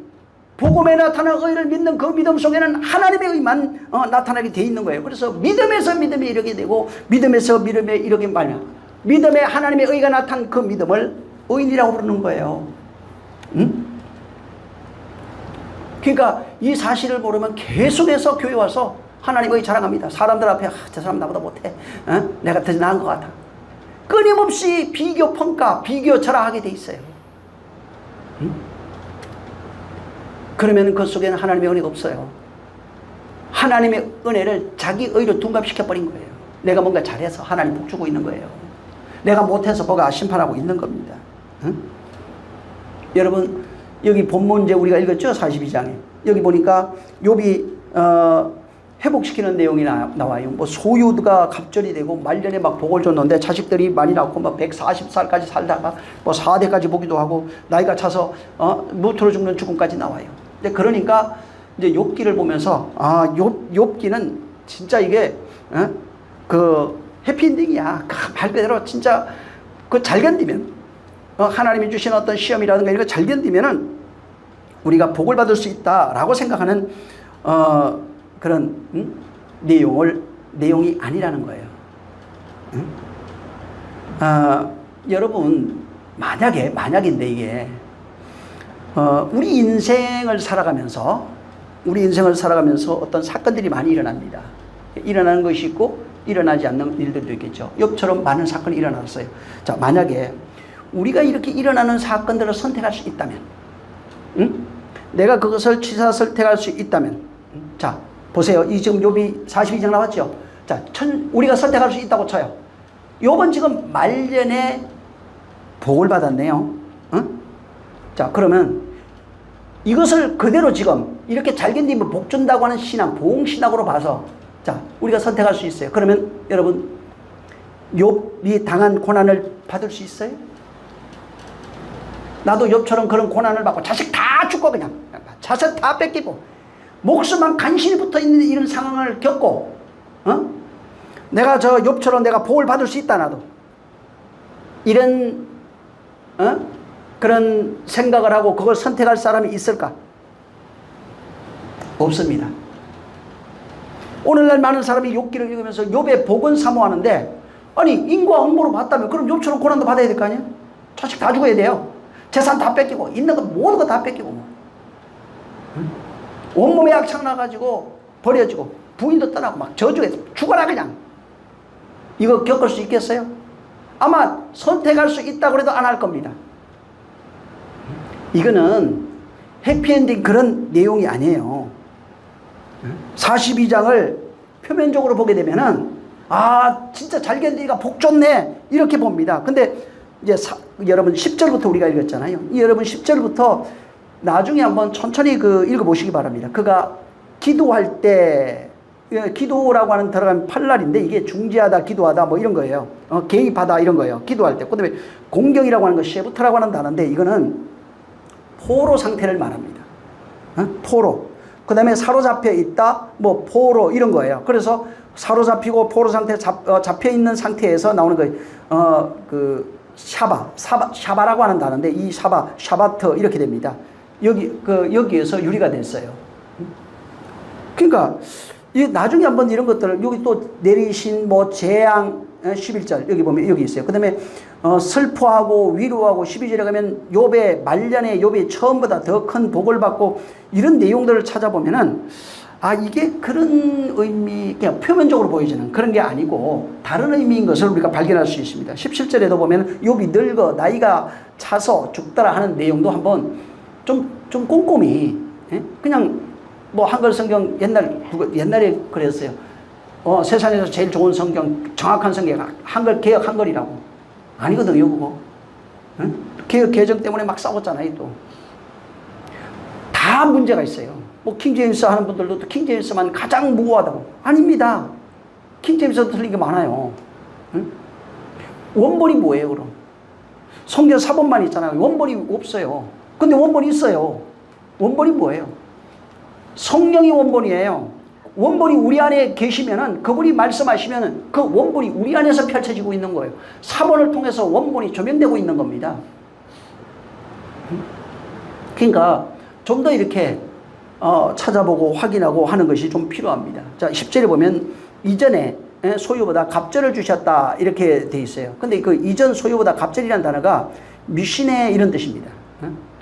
복음에 나타나는 의를 믿는 그 믿음 속에는 하나님의 의만 나타나게 돼 있는 거예요. 그래서 믿음에서 믿음에 이르게 되고 믿음에서 믿음에 이르게 말이야. 믿음에 하나님의 의가 나타난 그 믿음을 의인이라고 부르는 거예요. 그러니까 이 사실을 모르면 계속해서 교회 와서 하나님의 의 자랑합니다. 사람들 앞에 저 사람 나보다 못해. 내가 더 나은 것 같아. 끊임없이 비교 평가, 비교 절하하게 돼 있어요. 그러면 그 속에는 하나님의 은혜가 없어요. 하나님의 은혜를 자기 의로 둔갑시켜버린 거예요. 내가 뭔가 잘해서 하나님 복 주고 있는 거예요. 내가 못해서 뭐가 심판하고 있는 겁니다. 여러분 여기 본문 이제 우리가 읽었죠? 42장에. 여기 보니까 욥이 회복시키는 내용이 나와요. 뭐 소유가 갑절이 되고 말년에 막 복을 줬는데 자식들이 많이 낳고 막 140살까지 살다가 뭐 4대까지 보기도 하고 나이가 차서 무트로 죽는 죽음까지 나와요. 근데 그러니까 이제 욥기를 보면서 욥기는 진짜 이게 그 해피엔딩이야. 말 그대로 진짜 그 잘 견디면 하나님이 주신 어떤 시험이라든가 이런 거 잘 견디면은 우리가 복을 받을 수 있다라고 생각하는 그런 내용이 아니라는 거예요. 여러분 만약인데 이게 우리 인생을 살아가면서 어떤 사건들이 많이 일어납니다. 일어나는 것이 있고 일어나지 않는 일들도 있겠죠. 욥처럼 많은 사건이 일어났어요. 자, 만약에 우리가 이렇게 일어나는 사건들을 선택할 수 있다면, 내가 그것을 취사 선택할 수 있다면, 자, 보세요. 이 지금 욥이 42장 나왔죠? 자, 우리가 선택할 수 있다고 쳐요. 욥은 지금 말년에 복을 받았네요. 자, 그러면 이것을 그대로 지금 이렇게 잘 견디면 복 준다고 하는 신앙, 보응신학으로 봐서 자, 우리가 선택할 수 있어요. 그러면 여러분 욥이 당한 고난을 받을 수 있어요? 나도 욥처럼 그런 고난을 받고 자식 다 죽고 그냥 자식 다 뺏기고 목숨만 간신히 붙어있는 이런 상황을 겪고 내가 저 욥처럼 내가 복을 받을 수 있다 나도 이런 그런 생각을 하고 그걸 선택할 사람이 있을까? 없습니다. 오늘날 많은 사람이 욥기를 읽으면서 욥의 복은 사모하는데 아니 인과 응모로 봤다면 그럼 욥처럼 고난도 받아야 될 거 아니야? 자식 다 죽어야 돼요. 재산 다 뺏기고 있는 거 모든 거 다 뺏기고 뭐. 온몸에 악창 나가지고 버려지고 부인도 떠나고 막 저주해서 죽어라 그냥. 이거 겪을 수 있겠어요? 아마 선택할 수 있다고 해도 안 할 겁니다. 이거는 해피엔딩 그런 내용이 아니에요. 42장을 표면적으로 보게 되면은 진짜 잘 견디니까 복 좋네 이렇게 봅니다. 근데 이제 여러분 10절부터 우리가 읽었잖아요. 여러분 10절부터 나중에 한번 천천히 읽어보시기 바랍니다. 그가 기도할 때 기도라고 하는 들어가면 팔날인데 이게 중지하다 기도하다 뭐 이런 거예요. 개입하다 이런 거예요. 기도할 때. 그다음에 공경이라고 하는 거 셰부트라고 하는 단어인데 이거는 포로 상태를 말합니다. 포로. 그 다음에 사로잡혀 있다, 뭐 포로 이런 거예요. 그래서 사로잡히고 포로 상태에 잡혀 있는 상태에서 나오는 거예요. 샤바라고 하는 단어인데 이 샤바트 이렇게 됩니다. 여기에서 유리가 됐어요. 그러니까 나중에 한번 이런 것들을 여기 또 내리신 뭐 재앙 11절 여기 보면 여기 있어요. 그 다음에 슬퍼하고 위로하고 12절에 가면 욥의 말년에 욥이 처음보다 더 큰 복을 받고 이런 내용들을 찾아보면은 이게 그런 의미, 그냥 표면적으로 보여지는 그런 게 아니고 다른 의미인 것을 우리가 발견할 수 있습니다. 17절에도 보면 욥이 늙어 나이가 차서 죽더라 하는 내용도 한번 좀 꼼꼼히, 그냥 뭐 한글 성경 옛날에 그랬어요. 세상에서 제일 좋은 성경, 정확한 성경, 개혁 한글이라고. 아니거든요, 그거. 개혁 개정 때문에 막 싸웠잖아요, 또. 다 문제가 있어요. 뭐 킹제임스 하는 분들도 또 킹제임스만 가장 무고하다고. 아닙니다. 킹제임스도 틀린 게 많아요. 원본이 뭐예요, 그럼? 성경 사본만 있잖아요. 원본이 없어요. 근데 원본이 있어요. 원본이 뭐예요? 성령이 원본이에요. 원본이 우리 안에 계시면은, 그분이 말씀하시면은 그 원본이 우리 안에서 펼쳐지고 있는 거예요. 사본을 통해서 원본이 조명되고 있는 겁니다. 그러니까 좀 더 이렇게 찾아보고 확인하고 하는 것이 좀 필요합니다. 자, 10절에 보면 이전에 소유보다 갑절을 주셨다 이렇게 돼 있어요. 근데 그 이전 소유보다 갑절이라는 단어가 미시네 이런 뜻입니다.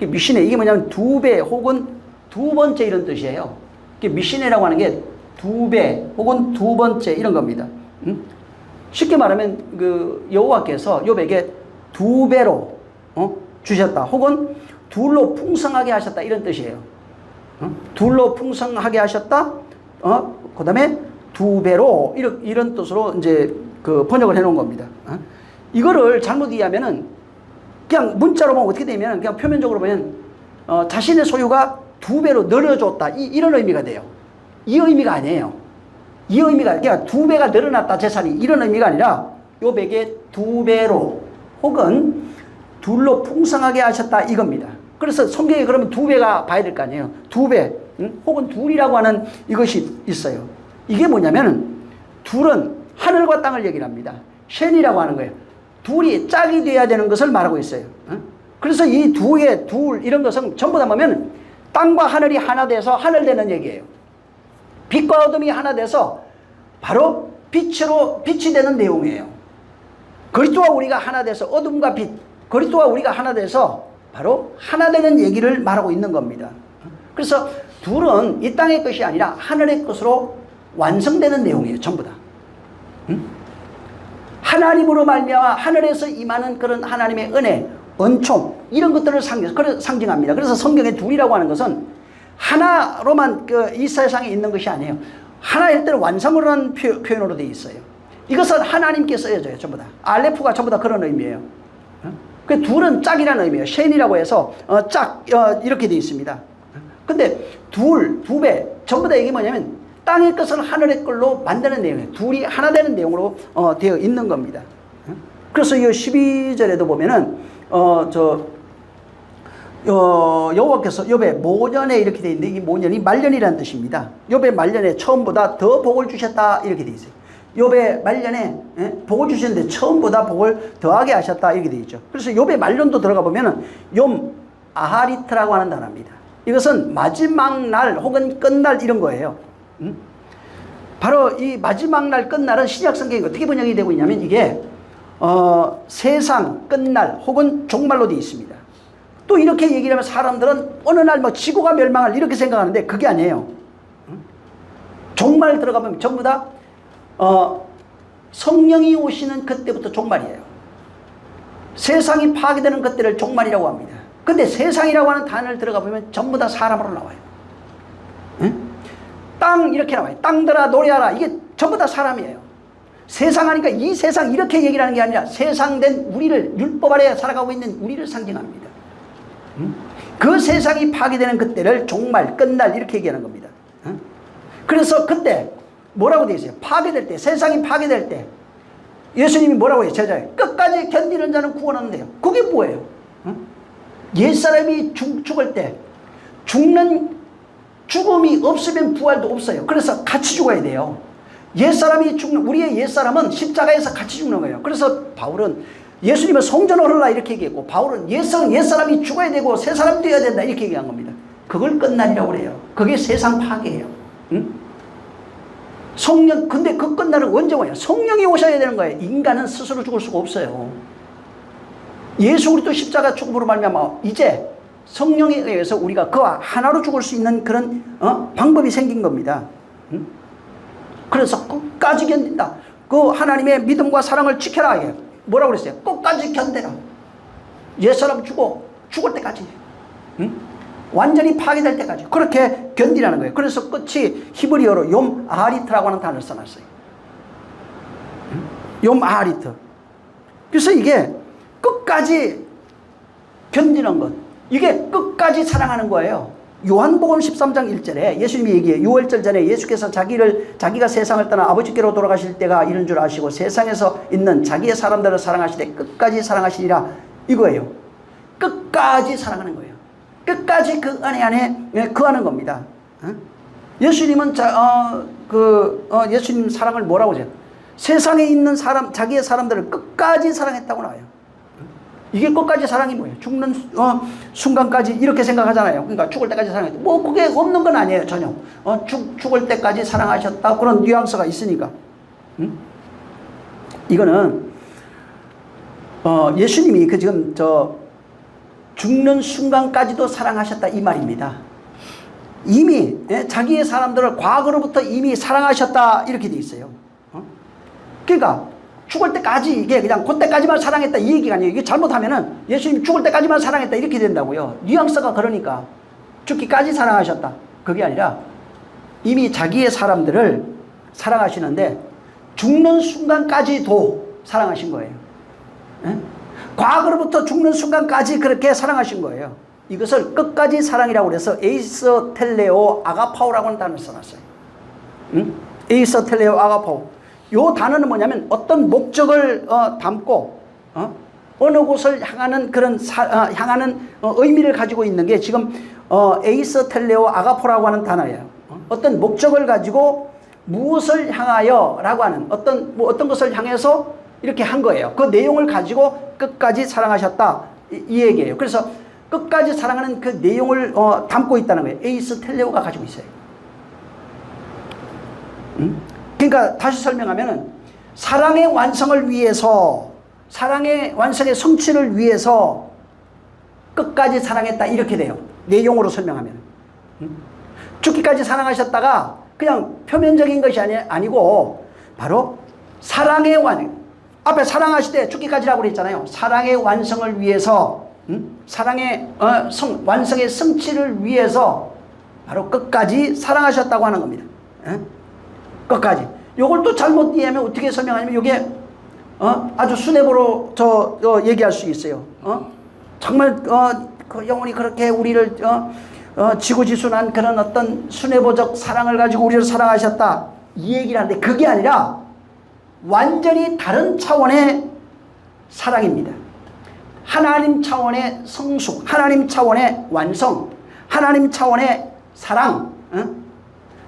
미시네 이게 뭐냐면 두 배 혹은 두 번째 이런 뜻이에요. 미시네라고 하는 게 두 배 혹은 두 번째 이런 겁니다. 쉽게 말하면 그 여호와께서 욥에게 두 배로 주셨다 혹은 둘로 풍성하게 하셨다 이런 뜻이에요. 둘로 풍성하게 하셨다. 그 다음에 두 배로 이런 뜻으로 이제 그 번역을 해놓은 겁니다. 이거를 잘못 이해하면은 그냥 문자로 보면 어떻게 되면 그냥 표면적으로 보면 자신의 소유가 두 배로 늘어졌다 이런 의미가 돼요. 이 의미가 아니에요. 이 의미가 그냥 두 배가 늘어났다 재산이 이런 의미가 아니라 욥에게 두 배로 혹은 둘로 풍성하게 하셨다 이겁니다. 그래서 성경에 그러면 두 배가 봐야 될 거 아니에요. 두 배, 혹은 둘이라고 하는 이것이 있어요. 이게 뭐냐면 둘은 하늘과 땅을 얘기를 합니다. 쉔이라고 하는 거예요. 둘이 짝이 돼야 되는 것을 말하고 있어요. 그래서 이 둘 이런 것은 전부 다 보면 땅과 하늘이 하나 돼서 하늘 되는 얘기예요. 빛과 어둠이 하나 돼서 바로 빛이 되는 내용이에요. 그리스도와 우리가 하나 돼서 어둠과 빛, 그리스도와 우리가 하나 돼서 바로 하나 되는 얘기를 말하고 있는 겁니다. 그래서 둘은 이 땅의 것이 아니라 하늘의 것으로 완성되는 내용이에요. 전부 다. 하나님으로 말미암아 하늘에서 임하는 그런 하나님의 은혜, 은총 이런 것들을 상징합니다. 그래서 성경의 둘이라고 하는 것은 하나로만 이 세상에 있는 것이 아니에요. 하나일 때는 완성을 하는 표현으로 되어 있어요. 이것은 하나님께 쓰여져요. 전부 다. 알레프가 전부 다 그런 의미예요. 그 둘은 짝이라는 의미예요. 쉔이라고 해서 짝 이렇게 되어 있습니다. 근데 두 배 전부 다 이게 뭐냐면 땅의 것을 하늘의 걸로 만드는 내용이에요. 둘이 하나 되는 내용으로 되어 있는 겁니다. 그래서 이 12절에도 보면은 여호와께서 욥의 모년에 이렇게 되어 있는데 이 모년이 말년이라는 뜻입니다. 욥의 말년에 처음보다 더 복을 주셨다 이렇게 되어 있어요. 욥의 말년에 복을 주셨는데 처음보다 복을 더하게 하셨다 이렇게 되어 있죠. 그래서 욥의 말년도 들어가 보면은 욤 아하리트라고 하는 단어입니다. 이것은 마지막 날 혹은 끝날 이런 거예요. 바로 이 마지막 날 끝날은 신약 성경이 어떻게 번역이 되고 있냐면 이게 세상 끝날 혹은 종말로 되어 있습니다. 또 이렇게 얘기를 하면 사람들은 어느 날 뭐 지구가 멸망할 이렇게 생각하는데 그게 아니에요. 종말 들어가면 전부 다 성령이 오시는 그때부터 종말이에요. 세상이 파괴되는 그때를 종말이라고 합니다. 근데 세상이라고 하는 단어를 들어가 보면 전부 다 사람으로 나와요. 땅 이렇게 나와요. 땅들아 노래하라. 이게 전부 다 사람이에요. 세상 하니까 이 세상 이렇게 얘기를 하는 게 아니라 세상된 우리를 율법 아래 살아가고 있는 우리를 상징합니다. 그 세상이 파괴되는 그때를 종말 끝날 이렇게 얘기하는 겁니다. 그래서 그때 뭐라고 되어 있어요? 파괴될 때, 세상이 파괴될 때 예수님이 뭐라고 해요? 제자에 끝까지 견디는 자는 구원하는데요. 그게 뭐예요? 옛사람이 죽을 때 죽음이 없으면 부활도 없어요. 그래서 같이 죽어야 돼요. 옛사람이 우리의 옛사람은 십자가에서 같이 죽는 거예요. 그래서 바울은 예수님은 성전을 헐라 이렇게 얘기했고, 바울은 옛사람이 죽어야 되고 새 사람이 되어야 된다 이렇게 얘기한 겁니다. 그걸 끝날이라고 그래요. 그게 세상 파괴예요. 응? 성령, 근데 그 끝날은 언제 와요? 성령이 오셔야 되는 거예요. 인간은 스스로 죽을 수가 없어요. 예수 그리스도 십자가 죽음으로 말미암아 이제 성령에 의해서 우리가 그와 하나로 죽을 수 있는 그런 방법이 생긴 겁니다. 응? 그래서 끝까지 견딘다. 그 하나님의 믿음과 사랑을 지켜라. 이게 뭐라고 그랬어요? 끝까지 견뎌라. 옛사람 죽을 때까지. 응? 완전히 파괴될 때까지 그렇게 견디라는 거예요. 그래서 끝이 히브리어로 욤 아하리트라고 하는 단어를 써놨어요. 욤 아하리트. 그래서 이게 끝까지 견디는 것, 이게 끝까지 사랑하는 거예요. 요한복음 13장 1절에 예수님이 얘기해요. 유월절 전에 예수께서 자기가 세상을 떠나 아버지께로 돌아가실 때가 이런 줄 아시고 세상에서 있는 자기의 사람들을 사랑하시되 끝까지 사랑하시리라 이거예요. 끝까지 사랑하는 거예요. 끝까지 그 안에 거하는 겁니다. 예수님은 예수님 사랑을 뭐라고 하죠? 세상에 있는 사람, 자기의 사람들을 끝까지 사랑했다고 나와요. 이게 끝까지 사랑이 뭐예요? 죽는 순간까지 이렇게 생각하잖아요. 그러니까 죽을 때까지 사랑했다. 뭐 그게 없는 건 아니에요, 전혀. 죽을 때까지 사랑하셨다 그런 뉘앙스가 있으니까. 이거는 예수님이 지금 죽는 순간까지도 사랑하셨다 이 말입니다. 이미 자기의 사람들을 과거로부터 이미 사랑하셨다 이렇게 돼 있어요. 그러니까 죽을 때까지 이게 그냥 그때까지만 사랑했다 이 얘기가 아니에요. 이게 잘못하면은 예수님 죽을 때까지만 사랑했다 이렇게 된다고요. 뉘앙스가 그러니까 죽기까지 사랑하셨다 그게 아니라 이미 자기의 사람들을 사랑하시는데 죽는 순간까지도 사랑하신 거예요. 과거로부터 죽는 순간까지 그렇게 사랑하신 거예요. 이것을 끝까지 사랑이라고 그래서 에이스 텔레오 아가파오라고 하는 단어를 써놨어요. 에이스 텔레오 아가파오. 요 단어는 뭐냐면 어떤 목적을 담고 어느 곳을 향하는 그런 향하는 의미를 가지고 있는 게 지금 에이스 텔레오 아가포라고 하는 단어예요. 어떤 목적을 가지고 무엇을 향하여 라고 하는 어떤 것을 향해서 이렇게 한 거예요. 그 내용을 가지고 끝까지 사랑하셨다 이 얘기예요. 그래서 끝까지 사랑하는 그 내용을 담고 있다는 거예요. 에이스 텔레오가 가지고 있어요. 그러니까 다시 설명하면은 사랑의 완성을 위해서, 사랑의 완성의 성취를 위해서 끝까지 사랑했다 이렇게 돼요. 내용으로 설명하면. 죽기까지 사랑하셨다가 그냥 표면적인 것이 아니고 바로 사랑의 앞에 사랑하실 때 죽기까지라고 그랬잖아요. 사랑의 완성을 위해서, 사랑의 완성의 성취를 위해서 바로 끝까지 사랑하셨다고 하는 겁니다. 끝까지. 요걸 또 잘못 이해하면 어떻게 설명하냐면 이게 아주 순애보로 얘기할 수 있어요. 정말 그 영혼이 그렇게 우리를 지고지순한 그런 어떤 순애보적 사랑을 가지고 우리를 사랑하셨다 이 얘기를 하는데 그게 아니라 완전히 다른 차원의 사랑입니다. 하나님 차원의 성숙, 하나님 차원의 완성, 하나님 차원의 사랑.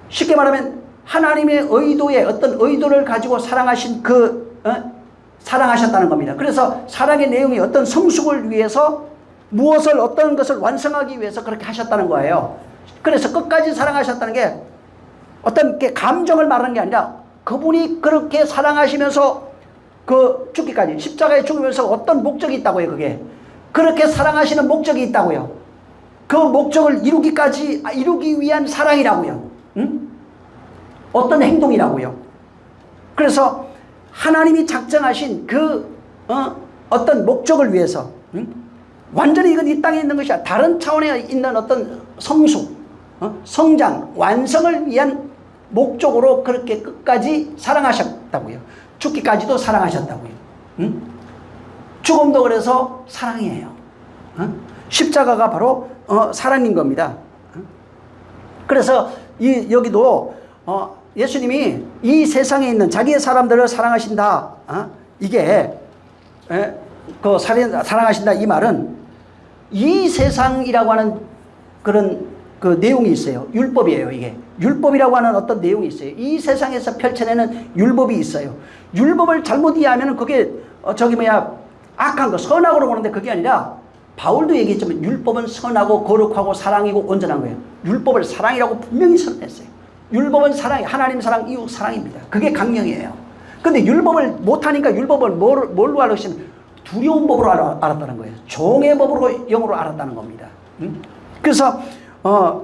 쉽게 말하면 하나님의 의도에 어떤 의도를 가지고 사랑하신 사랑하셨다는 겁니다. 그래서 사랑의 내용이 어떤 성숙을 위해서 무엇을 어떤 것을 완성하기 위해서 그렇게 하셨다는 거예요. 그래서 끝까지 사랑하셨다는 게 어떤 게 감정을 말하는 게 아니라 그분이 그렇게 사랑하시면서 죽기까지 십자가에 죽으면서 어떤 목적이 있다고요. 그게 그렇게 사랑하시는 목적이 있다고요. 그 목적을 이루기 위한 사랑이라고요. 어떤 행동이라고요. 그래서 하나님이 작정하신 어떤 목적을 위해서 완전히 이건 이 땅에 있는 것이 아니라 다른 차원에 있는 어떤 성숙, 성장, 완성을 위한 목적으로 그렇게 끝까지 사랑하셨다고요. 죽기까지도 사랑하셨다고요. 죽음도 그래서 사랑이에요. 십자가가 바로 사랑인 겁니다. 그래서 여기도 예수님이 이 세상에 있는 자기의 사람들을 사랑하신다. 이게 사랑하신다 이 말은 이 세상이라고 하는 그런 그 내용이 있어요. 율법이에요. 이게 율법이라고 하는 어떤 내용이 있어요. 이 세상에서 펼쳐내는 율법이 있어요. 율법을 잘못 이해하면 그게 악한 거 선악으로 보는데 그게 아니라 바울도 얘기했지만 율법은 선하고 거룩하고 사랑이고 온전한 거예요. 율법을 사랑이라고 분명히 선언했어요. 율법은 사랑이 하나님 사랑, 이웃 사랑입니다. 그게 강령이에요. 근데 율법을 못하니까 율법을 뭘로 알았으면 두려운 법으로 알았다는 거예요. 종의 법으로 영으로 알았다는 겁니다. 그래서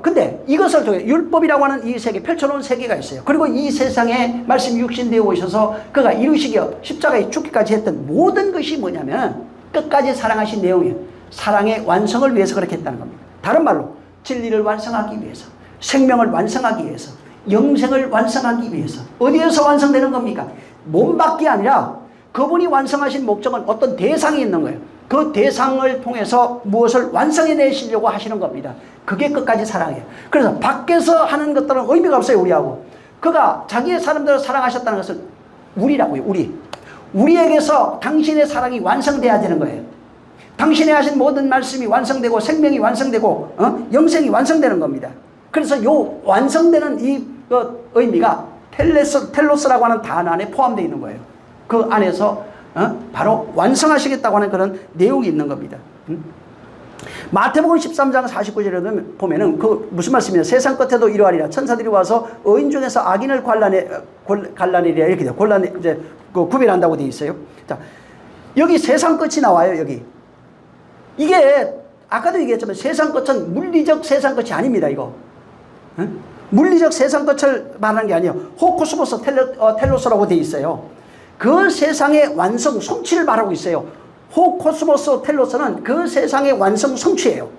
근데 이것을 통해 율법이라고 하는 이 세계, 펼쳐놓은 세계가 있어요. 그리고 이 세상에 말씀이 육신되어 오셔서 그가 이루시기어 십자가에 죽기까지 했던 모든 것이 뭐냐면 끝까지 사랑하신 내용이에요. 사랑의 완성을 위해서 그렇게 했다는 겁니다. 다른 말로 진리를 완성하기 위해서, 생명을 완성하기 위해서, 영생을 완성하기 위해서. 어디에서 완성되는 겁니까? 몸밖에 아니라 그분이 완성하신 목적은 어떤 대상이 있는 거예요. 그 대상을 통해서 무엇을 완성해내시려고 하시는 겁니다. 그게 끝까지 사랑이에요. 그래서 밖에서 하는 것들은 의미가 없어요. 우리하고. 그가 자기의 사람들을 사랑하셨다는 것은 우리라고요. 우리에게서 당신의 사랑이 완성돼야 되는 거예요. 당신이 하신 모든 말씀이 완성되고 생명이 완성되고 영생이 완성되는 겁니다. 그래서 요 완성되는 이 의미가 텔로스라고 하는 단어 안에 포함되어 있는 거예요. 그 안에서 바로 완성하시겠다고 하는 그런 내용이 있는 겁니다. 마태복음 13장 49절에 보면은 그 무슨 말씀이냐? 세상 끝에도 이러하리라. 천사들이 와서 의인 중에서 악인을 갈라내리라 이렇게 돼요. 이제 구별한다고 되어 있어요. 자, 여기 세상 끝이 나와요. 여기 이게 아까도 얘기했지만 세상 끝은 물리적 세상 끝이 아닙니다. 이거 물리적 세상 끝을 말하는 게 아니에요. 호코스모스 텔로스라고 되어 있어요. 그 세상의 완성 성취를 말하고 있어요. 호코스모스 텔로스는 그 세상의 완성 성취예요.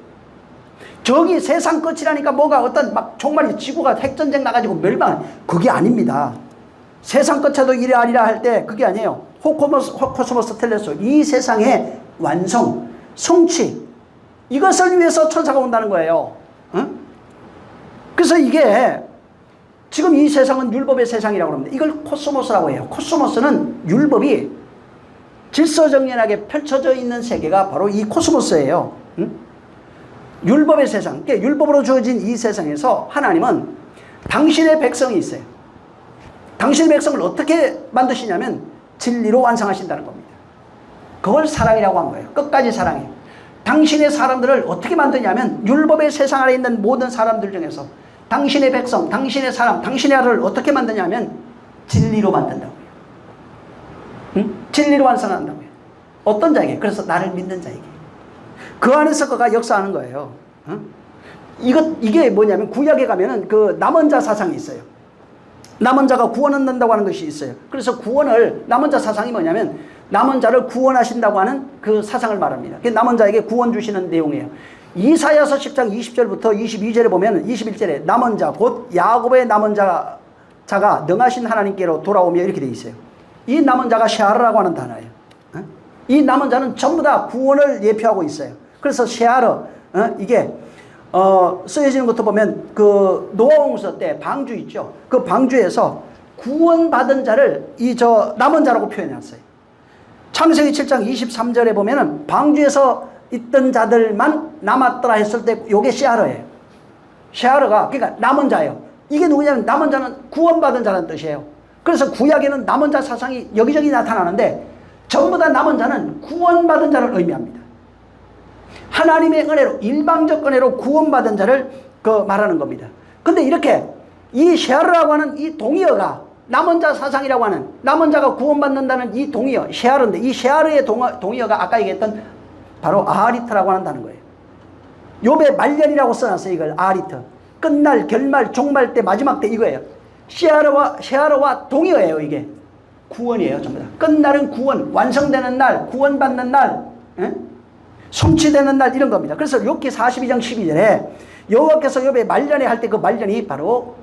저기 세상 끝이라니까 뭐가 어떤 막 정말 지구가 핵전쟁 나가지고 멸망, 그게 아닙니다. 세상 끝에도 이래하리라 할 때 그게 아니에요. 호코스모스 텔로스, 이 세상의 완성 성취, 이것을 위해서 천사가 온다는 거예요. 그래서 이게 지금 이 세상은 율법의 세상이라고 합니다. 이걸 코스모스라고 해요. 코스모스는 율법이 질서정연하게 펼쳐져 있는 세계가 바로 이 코스모스예요. 율법의 세상, 그러니까 율법으로 주어진 이 세상에서 하나님은 당신의 백성이 있어요. 당신의 백성을 어떻게 만드시냐면 진리로 완성하신다는 겁니다. 그걸 사랑이라고 한 거예요. 끝까지 사랑해요. 당신의 사람들을 어떻게 만드냐면 율법의 세상 안에 있는 모든 사람들 중에서 당신의 백성, 당신의 사람, 당신의 아들을 어떻게 만드냐면 진리로 만든다고요. 진리로 완성한다고요. 어떤 자에게? 그래서 나를 믿는 자에게. 그 안에서 그가 역사하는 거예요. 이게 뭐냐면 구약에 가면은 그 남은 자 사상이 있어요. 남은 자가 구원 얻는다고 하는 것이 있어요. 그래서 구원을, 남은 자 사상이 뭐냐면 남은 자를 구원하신다고 하는 그 사상을 말합니다. 그 남은 자에게 구원 주시는 내용이에요. 이사야서 10장 20절부터 22절에 보면 21절에 남은 자, 곧 야곱의 남은 자가 능하신 하나님께로 돌아오며 이렇게 되어 있어요. 이 남은 자가 셰아르라고 하는 단어예요. 이 남은 자는 전부 다 구원을 예표하고 있어요. 그래서 셰아르, 이게 쓰여지는 것도 보면 그 노아홍수 때 방주 있죠. 그 방주에서 구원받은 자를 남은 자라고 표현했어요. 창세기 7장 23절에 보면은 방주에서 있던 자들만 남았더라 했을 때 요게 셰아르예요. 셰아르가 그러니까 남은 자예요. 이게 누구냐면 남은 자는 구원받은 자라는 뜻이에요. 그래서 구약에는 남은 자 사상이 여기저기 나타나는데 전부 다 남은 자는 구원받은 자를 의미합니다. 하나님의 은혜로, 일방적 은혜로 구원받은 자를 말하는 겁니다. 근데 이렇게 이 셰아르라고 하는 이 동의어가 남은 자 사상이라고 하는, 남은 자가 구원받는다는 이 동의어, 셰아르인데 이 셰아르의 동의어가 아까 얘기했던 바로 아하리트라고 한다는 거예요. 욥의 말년이라고 써놨어요. 이걸 아하리트. 끝날, 결말, 종말 때, 마지막 때 이거예요. 셰아르와 동의어예요. 이게 구원이에요. 전부 다. 끝날은 구원, 완성되는 날, 구원받는 날, 성취되는 날, 이런 겁니다. 그래서 욥기 42장 12절에 여호와께서 욥의 말년에 할 때 그 말년이 바로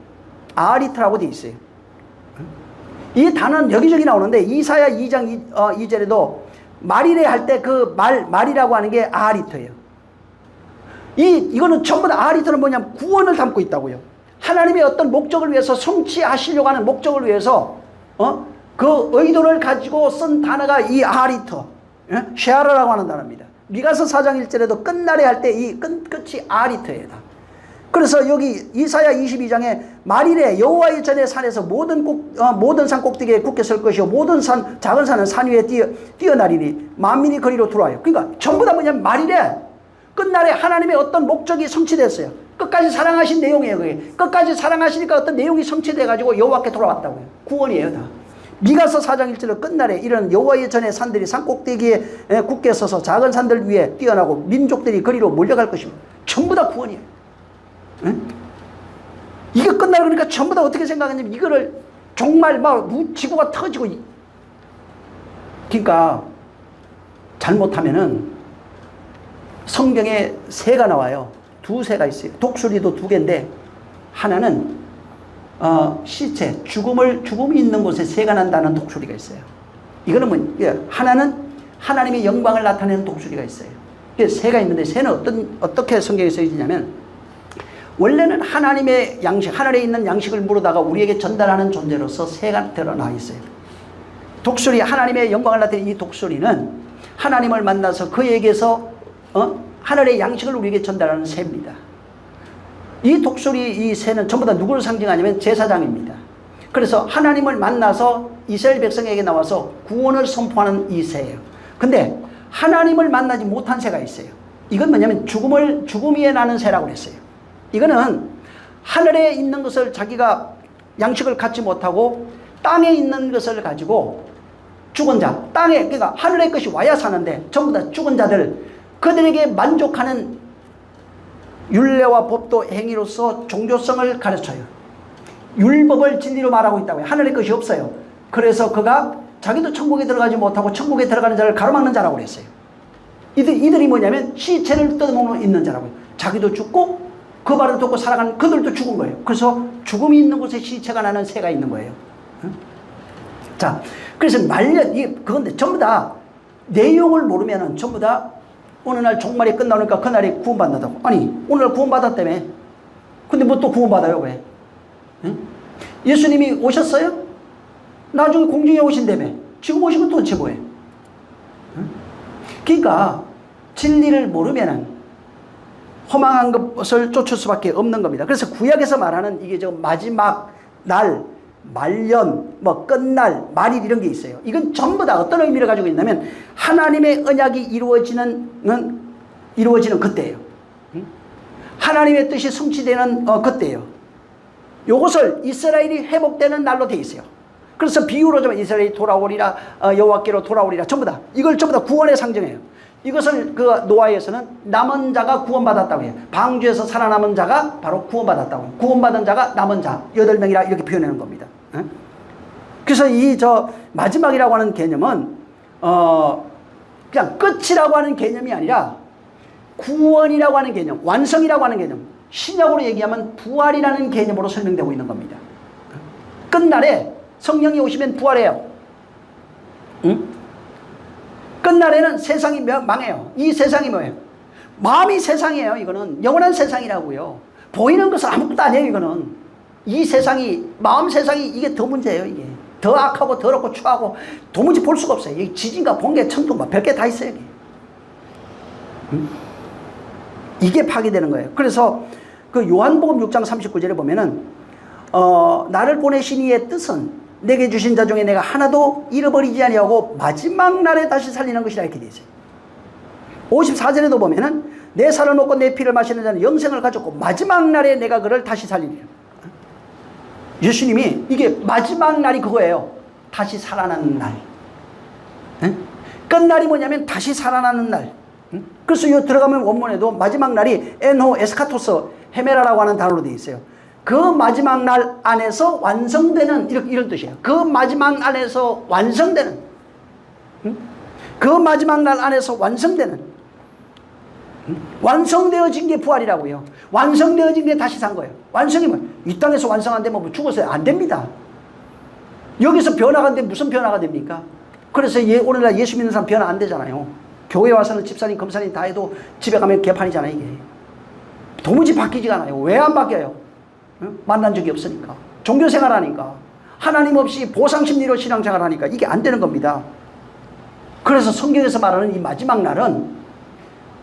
아하리트라고 되어 있어요. 이 단어는 여기저기 나오는데 이사야 2장 2절에도 말이래 할 때 그 말이라고 하는 게 아하리트예요. 이거는 전부 다 아하리트는 뭐냐면 구원을 담고 있다고요. 하나님의 어떤 목적을 위해서 성취하시려고 하는 목적을 위해서 그 의도를 가지고 쓴 단어가 이 아하리트, 셰아르라고 하는 단어입니다. 미가서 4장 1절에도 끝날에 할 때 이 끝이 아하리트예요. 그래서 여기 이사야 22장에 말일에 여호와의 전에 산에서 모든 산 꼭대기에 굳게 설 것이요 모든 산 작은 산은 산 위에 뛰어나리니 만민이 거리로 들어와요. 그러니까 전부 다 뭐냐면 말일에 끝날에 하나님의 어떤 목적이 성취됐어요. 끝까지 사랑하신 내용이에요. 그게 끝까지 사랑하시니까 어떤 내용이 성취돼 가지고 여호와께 돌아왔다고요. 구원이에요 다. 미가서 4장 1절로 끝날에 이런 여호와의 전에 산들이 산 꼭대기에 굳게 서서 작은 산들 위에 뛰어나고 민족들이 거리로 몰려갈 것입니다. 전부 다 구원이에요. 응? 이게 끝나고 그러니까 전부 다 어떻게 생각하냐면 이거를 정말 막 지구가 터지고 그러니까 잘못하면은 성경에 새가 나와요. 두 새가 있어요. 독수리도 두 개인데 하나는 시체 죽음이 있는 곳에 새가 난다는 독수리가 있어요. 이거는 하나는 하나님의 영광을 나타내는 독수리가 있어요. 새가 있는데 새는 어떻게 성경에 써있냐면 원래는 하나님의 양식, 하늘에 있는 양식을 물어다가 우리에게 전달하는 존재로서 새가 드러나 있어요. 독수리, 하나님의 영광을 나타내는 이 독수리는 하나님을 만나서 그에게서 하늘의 양식을 우리에게 전달하는 새입니다. 이 독수리, 이 새는 전부 다 누구를 상징하냐면 제사장입니다. 그래서 하나님을 만나서 이스라엘 백성에게 나와서 구원을 선포하는 이 새예요. 근데 하나님을 만나지 못한 새가 있어요. 이건 뭐냐면 죽음이 나는 새라고 그랬어요. 이거는 하늘에 있는 것을 자기가 양식을 갖지 못하고 땅에 있는 것을 가지고 죽은 자, 그러니까 하늘의 것이 와야 사는데 전부 다 죽은 자들, 그들에게 만족하는 율례와 법도 행위로서 종교성을 가르쳐요. 율법을 진리로 말하고 있다고요. 하늘의 것이 없어요. 그래서 그가 자기도 천국에 들어가지 못하고 천국에 들어가는 자를 가로막는 자라고 그랬어요. 이들이 뭐냐면 시체를 뜯어먹는 있는 자라고요. 자기도 죽고 그 말을 듣고 살아가는 그들도 죽은 거예요. 그래서 죽음이 있는 곳에 시체가 나는 새가 있는 거예요. 자, 그래서 그건데 전부 다 내용을 모르면은 전부 다 어느 날 종말이 끝나니까 그날이 구원받는다고. 아니, 오늘 구원받았다며. 근데 뭐 또 구원받아요, 왜? 응? 예수님이 오셨어요? 나중에 공중에 오신다며. 지금 오시면 도대체 뭐예요? 응? 그러니까 진리를 모르면은 허망한 것을 쫓을 수밖에 없는 겁니다. 그래서 구약에서 말하는 이게 저 마지막 날, 말년, 끝날, 말일 이런 게 있어요. 이건 전부 다 어떤 의미를 가지고 있냐면 하나님의 언약이 이루어지는 그때예요. 하나님의 뜻이 성취되는 그때예요. 이것을 이스라엘이 회복되는 날로 돼 있어요. 그래서 비유로 좀 이스라엘이 돌아오리라, 여호와께로 돌아오리라, 전부 다 이걸 전부 다 구원의 상징이에요. 이것을 노아에서는 남은 자가 구원받았다고 해요. 방주에서 살아남은 자가 바로 구원받았다고 해요. 구원받은 자가 남은 자 8명이라 이렇게 표현하는 겁니다. 그래서 마지막이라고 하는 개념은 그냥 끝이라고 하는 개념이 아니라 구원이라고 하는 개념, 완성이라고 하는 개념, 신약으로 얘기하면 부활이라는 개념으로 설명되고 있는 겁니다. 끝날에 성령이 오시면 부활해요. 응? 끝날에는 세상이 망해요. 이 세상이 뭐예요? 마음이 세상이에요. 이거는 영원한 세상이라고요. 보이는 것은 아무것도 아니에요. 이거는 이 세상이, 마음 세상이 이게 더 문제예요. 이게 더 악하고 더럽고 추하고 도무지 볼 수가 없어요. 이 지진과 번개, 천둥 막 별게 다 있어요. 이게 파괴되는 거예요. 그래서 그 요한복음 6장 39절에 보면은 나를 보내신 이의 뜻은 내게 주신 자 중에 내가 하나도 잃어버리지 아니하고 마지막 날에 다시 살리는 것이라 이렇게 되어 있어요. 54절에도 보면은 내 살을 먹고 내 피를 마시는 자는 영생을 가졌고 마지막 날에 내가 그를 다시 살리리라. 예수님이 이게 마지막 날이 그거예요. 다시 살아나는 날. 끝날이 뭐냐면 다시 살아나는 날. 그래서 이 들어가면 원문에도 마지막 날이 엔호 에스카토스 헤메라라고 하는 단어로 되어 있어요. 그 마지막 날 안에서 완성되는 이런 뜻이에요. 그 마지막 안에서 완성되는, 그 마지막 날 안에서 완성되는, 완성되어진 게 부활이라고요. 완성되어진 게 다시 산 거예요. 완성이 뭐예요? 이 땅에서 완성 안 되면 죽었어요. 안 됩니다. 여기서 변화가 안 되면 무슨 변화가 됩니까? 그래서 오늘날 예수 믿는 사람 변화 안 되잖아요. 교회 와서는 집사님, 검사님 다 해도 집에 가면 개판이잖아요. 이게 도무지 바뀌지가 않아요. 왜 안 바뀌어요? 만난 적이 없으니까. 종교생활 하니까. 하나님 없이 보상심리로 신앙생활 하니까 이게 안 되는 겁니다. 그래서 성경에서 말하는 이 마지막 날은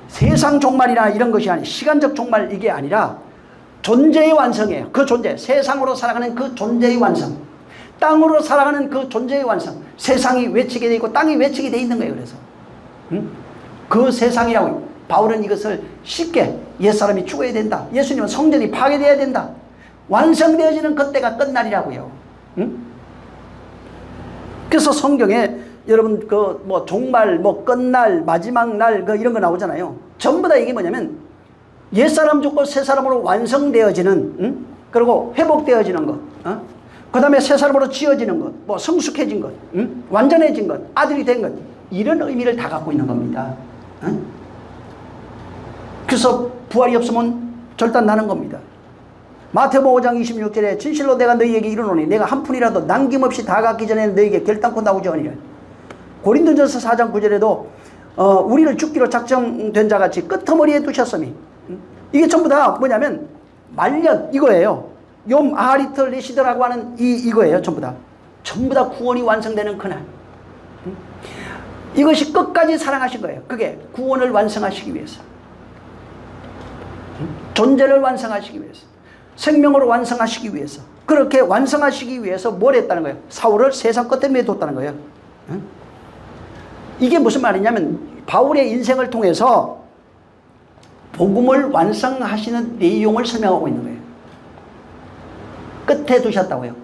세상 종말이나 이런 것이 아니라 시간적 종말 이게 아니라 존재의 완성이에요. 그 존재, 세상으로 살아가는 그 존재의 완성, 땅으로 살아가는 그 존재의 완성. 세상이 외치게 돼 있고 땅이 외치게 돼 있는 거예요. 그래서 그 세상이라고 바울은 이것을 쉽게 옛사람이 죽어야 된다, 예수님은 성전이 파괴되어야 된다, 완성되어지는 그때가 끝날이라고요. 그래서 성경에 여러분 그 뭐 종말, 뭐 끝날, 마지막 날 그 이런 거 나오잖아요. 전부 다 이게 뭐냐면 옛사람 죽고 새사람으로 완성되어지는, 그리고 회복되어지는 것, 그 다음에 새사람으로 지어지는 것, 뭐 성숙해진 것, 완전해진 것, 아들이 된 것, 이런 의미를 다 갖고 있는 겁니다. 그래서 부활이 없으면 절단나는 겁니다. 마태복음 5장 26절에 진실로 내가 너희에게 이르노니 내가 한 푼이라도 남김없이 다 갖기 전에 너희에게 결단코 나오지 아니하리라. 고린도전서 4장 9절에도 우리를 죽기로 작정된 자같이 끄트머리에 두셨으니, 이게 전부 다 뭐냐면 말년 이거예요. 욤 아하리트 레시드라고 하는 이거예요. 전부 다 구원이 완성되는 그날. 이것이 끝까지 사랑하신 거예요. 그게 구원을 완성하시기 위해서, 존재를 완성하시기 위해서, 생명으로 완성하시기 위해서, 그렇게 완성하시기 위해서 뭘 했다는 거예요? 사울을 세상 끝에 내뒀다는 거예요. 이게 무슨 말이냐면 바울의 인생을 통해서 복음을 완성하시는 내용을 설명하고 있는 거예요. 끝에 두셨다고요.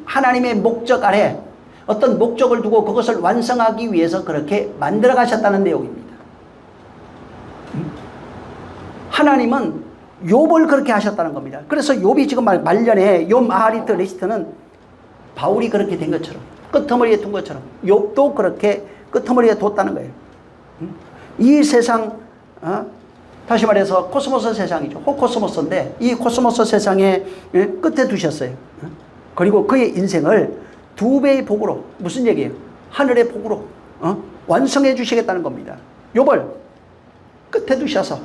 하나님의 목적 아래 어떤 목적을 두고 그것을 완성하기 위해서 그렇게 만들어 가셨다는 내용입니다. 하나님은 욥을 그렇게 하셨다는 겁니다. 그래서 욥이 지금 말년에 욤 아하리트 레시트는 바울이 그렇게 된 것처럼, 끄트머리에 둔 것처럼 욥도 그렇게 끄트머리에 뒀다는 거예요. 이 세상, 다시 말해서 코스모스 세상이죠. 호코스모스인데 이 코스모스 세상의 끝에 두셨어요. 그리고 그의 인생을 2배의 복으로, 무슨 얘기예요? 하늘의 복으로 완성해 주시겠다는 겁니다. 욥을 끝에 두셔서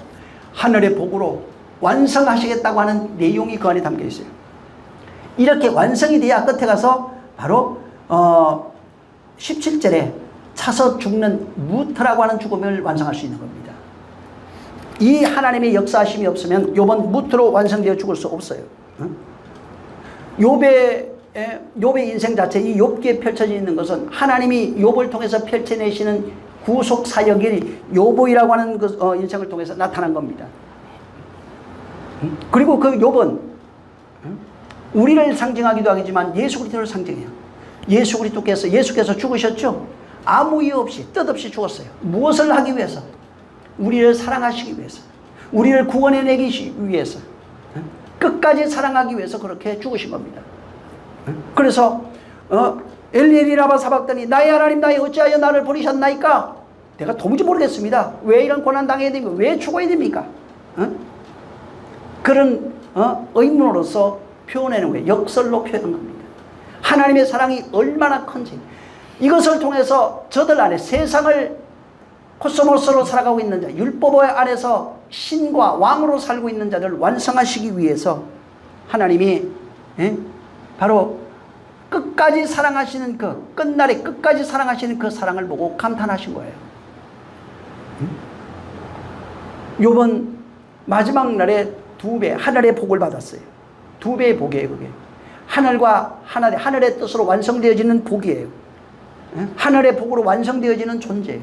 하늘의 복으로 완성하시겠다고 하는 내용이 그 안에 담겨 있어요. 이렇게 완성이 돼야 끝에 가서 바로 17절에 차서 죽는 무트라고 하는 죽음을 완성할 수 있는 겁니다. 이 하나님의 역사하심이 없으면 욥은 무트로 완성되어 죽을 수 없어요. 욥의 인생 자체, 이 욥기에 펼쳐져 있는 것은 하나님이 욥을 통해서 펼쳐내시는 구속 사역이 욥이라고 하는 그 인생을 통해서 나타난 겁니다. 그리고 그 욥은 우리를 상징하기도 하지만 예수 그리스도를 상징해요. 예수께서 죽으셨죠? 아무 이유 없이, 뜻없이 죽었어요. 무엇을 하기 위해서? 우리를 사랑하시기 위해서, 우리를 구원해내기 위해서, 끝까지 사랑하기 위해서 그렇게 죽으신 겁니다. 그래서 엘리엘이 라마 사박더니 나의 하나님 나의 어찌하여 나를 버리셨나이까? 내가 도무지 모르겠습니다. 왜 이런 고난 당해야 됩니까? 왜 죽어야 됩니까? 그런 의문으로서 표현하는 거예요. 역설로 표현한 겁니다. 하나님의 사랑이 얼마나 큰지, 이것을 통해서 저들 안에 세상을 코스모스로 살아가고 있는 자, 율법 안에서 신과 왕으로 살고 있는 자들을 완성하시기 위해서 하나님이 바로 끝까지 사랑하시는 그 끝날에 끝까지 사랑하시는 그 사랑을 보고 감탄하신 거예요. 욥은 마지막 날에 2배 하늘의 복을 받았어요. 2배의 복이에요. 그게 하늘과 하늘의 뜻으로 완성되어지는 복이에요. 하늘의 복으로 완성되어지는 존재예요.